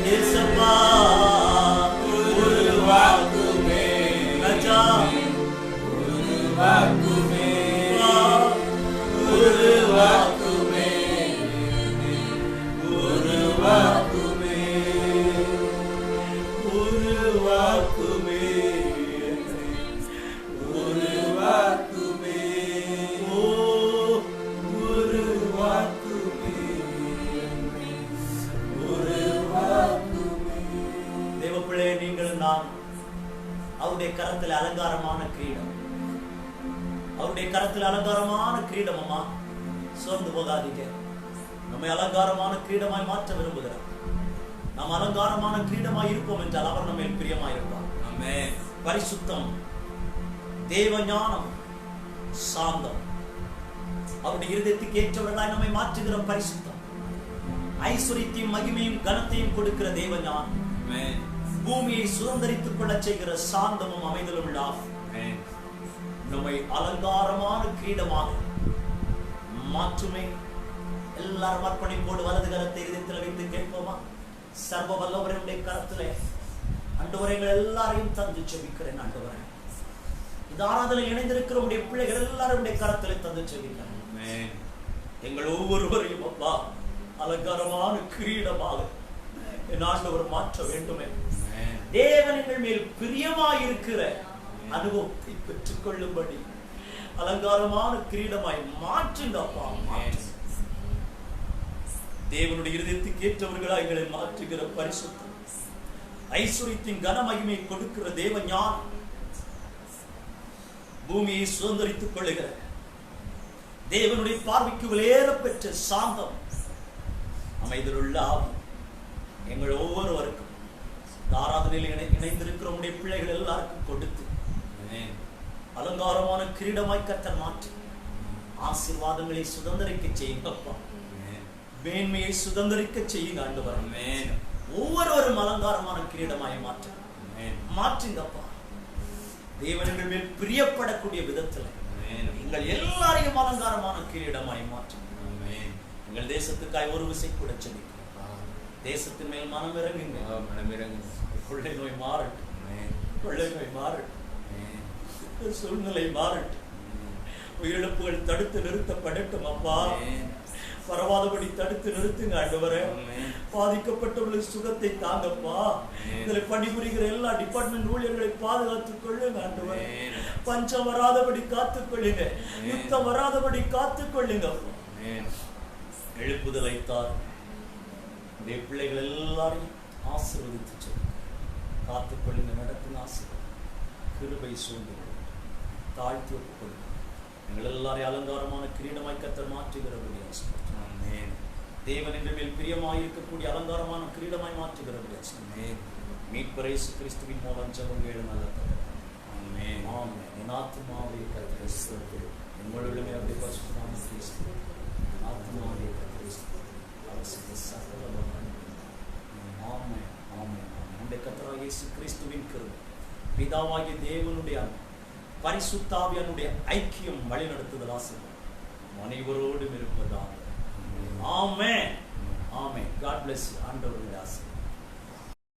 இயேசப்பா, உருவாக்குமே ராஜா, உருவாக்குமே உருவாக்குமே உருவாக்குமே உருவாக்குமே உருவாக்குமே ஓ உருவாக்குமே உருவாக்குமே. தேவப்பிள்ளை, நீங்கள் நான் அவருடைய கரத்தில் அலங்காரமான கிரீடம், அவருடைய கரத்தில் அலங்காரமான கிரீடம். அம்மா, சோர்ந்து போகாதீங்க. நம்மை அலங்காரமான கிரீடமாய் மாற்ற விரும்புகிறார். நாம் அலங்காரமான கிரீடமாய் இருப்போம் என்றால் அவர் நம்ம பிரியமாய் இருப்பார். ஆமென். பரிசுத்தம், தேவ ஞானம், சாந்தம், அவருடைய இருதயத்துக்கு ஏற்றவர்களாய் நம்மை மாற்றுகிற பரிசுத்தம், ஐஸ்வர்யத்தையும் மகிமையும் கனத்தையும் கொடுக்கிற தேவ ஞானம், பூமியை சுதந்தரித்துக் கொள்ள செய்கிற சாந்தமும் அமைதலும் நம்மை அலங்காரமான கிரீடமாக மாற்றுமே. எல்லாரும் அர்ப்பணிப்போடு வலது கரத்தை இதயத்தில் வைத்து கேட்போமா? சர்வ வல்லவருடைய கரத்திலே ஆண்டவரே, எல்லாரையும் தந்து செபிக்கிறேன். ஆண்டவரே, இந்த ஆராதனையில் இணைந்திருக்கிற உடைய பிள்ளைகள் எல்லாரும் கரத்திலே தந்து செபிக்கிறேன். எங்கள் ஒவ்வொருவரையும் அப்பா அலங்காரமான கிரீடமாக என் ஆண்டவர் மாற்ற வேண்டுமே. தேவன் எங்கள் மேல் பிரியமாயிருக்கிற அனுபவத்தை பெற்றுக் கொள்ளும்படி அலங்காரமான கிரீடமாய் மாற்றுங்க அப்பா. தேவனுடைய இருதயத்துக்கு ஏற்றவர்களாய் எங்களை மாற்றுகிற பரிசுத்தம், ஐஸ்வர்யத்தின் கன மகிமை கொடுக்கிற தேவ ஞானம், பூமியை சுதந்தரித்துக் கொள்ளுகிற தேவனுடைய பார்வைக்கு விலையேற பெற்ற சாந்தம், அமைதலுள்ள ஆவி எங்கள் ஒவ்வொருவருக்கும் ஆராதனையில் இணைந்திருக்கிற உடைய பிள்ளைகள் எல்லாருக்கும் கொடுத்து அலங்காரமான கிரீடமாய் கர்த்தர் மாற்றி ஆசீர்வாதங்களை சுதந்திரிக்க செய்யுங்கப்பா. மேன்மையை சுதந்திரிக்க செய்யுங்க ஆண்டவர். ஒவ்வொருவரும் அலங்காரமான கிரீடமாய் மாற்றுங்கப்பா. தேவன்கள் மேல் பிரியப்படக்கூடிய விதத்தில் எங்கள் எல்லாரையும் அலங்காரமான கிரீடமாய் மாற்றுங்க. எங்கள் தேசத்துக்காய் ஒரு விசை கூட செபிக்கிறோம். தேசத்தின் மேல் மனம் இறங்குங்க. கொள்ளை நோய் மாறட்டும், கொள்ளை நோய் மாறட்டும், சூழ்நிலை மாறட்டும், உயிரிழப்புகள் தடுத்து நிறுத்தப்படட்டும் அப்பா. பரவாதபடி தடுத்து நிறுத்துங்க ஆண்டவரே. பாதிக்கப்பட்டவர்களுக்கு சுகத்தை தாங்கப்பா. இதில் பணிபுரிகிற எல்லா டிபார்ட்மெண்ட் ஊழியர்களை பாதுகாத்துக் கொள்ளுங்க ஆண்டவரே. பஞ்சம் வராதபடி காத்துக் கொள்ளுங்க, யுத்தம் வராதபடி காத்துக் கொள்ளுங்க. எழுப்புதலை தார். உடைய பிள்ளைகள் எல்லாரையும் ஆசீர்வதித்து காத்துக் கொள்ளுங்க. நடத்துங்க ஆசீர்வாதம், கிருபை சூழ்ந்து தாழ்த்தி ஒப்புக் கொள்ளுங்க. எங்கள் எல்லாரையும் அலங்காரமான கிரீடமாய் கர்த்தர் மாற்றுகிறபடி தேவன் என்ற மேல் பிரியமாய் இருக்கக்கூடிய அலங்காரமான கிரீடமாய் மாற்றுகிறபடி மீட்பர் இயேசு கிறிஸ்துவின் மூலம் ஜெபம் கேளு நல்ல தகப்பனே. ஆமென். என் ஆத்துமாவே கர்த்தரை ஸ்தோத்திரி. என் முழுவதுமே அவருடைய பரிசுத்த நாமத்தை ஸ்தோத்திரி. ஆத்துமாவே கர்த்தரை ஸ்தோத்திரி. அவசிய சகல ஆமென். ஆமென். நம்முடைய கர்த்தராகிய இயேசு கிறிஸ்துவின் கிருபை, பிதாவாகிய தேவனுடைய அன்பு, பரிசுத்த ஆவியானுடைய ஐக்கியம், வழிநடத்துதல் ஆசீர்வாதம் அனைவரோடும் இருப்பதாக. ஆமென். ஆமென். God bless you. ஆண்டவருடைய ஆசீர்வாதம்.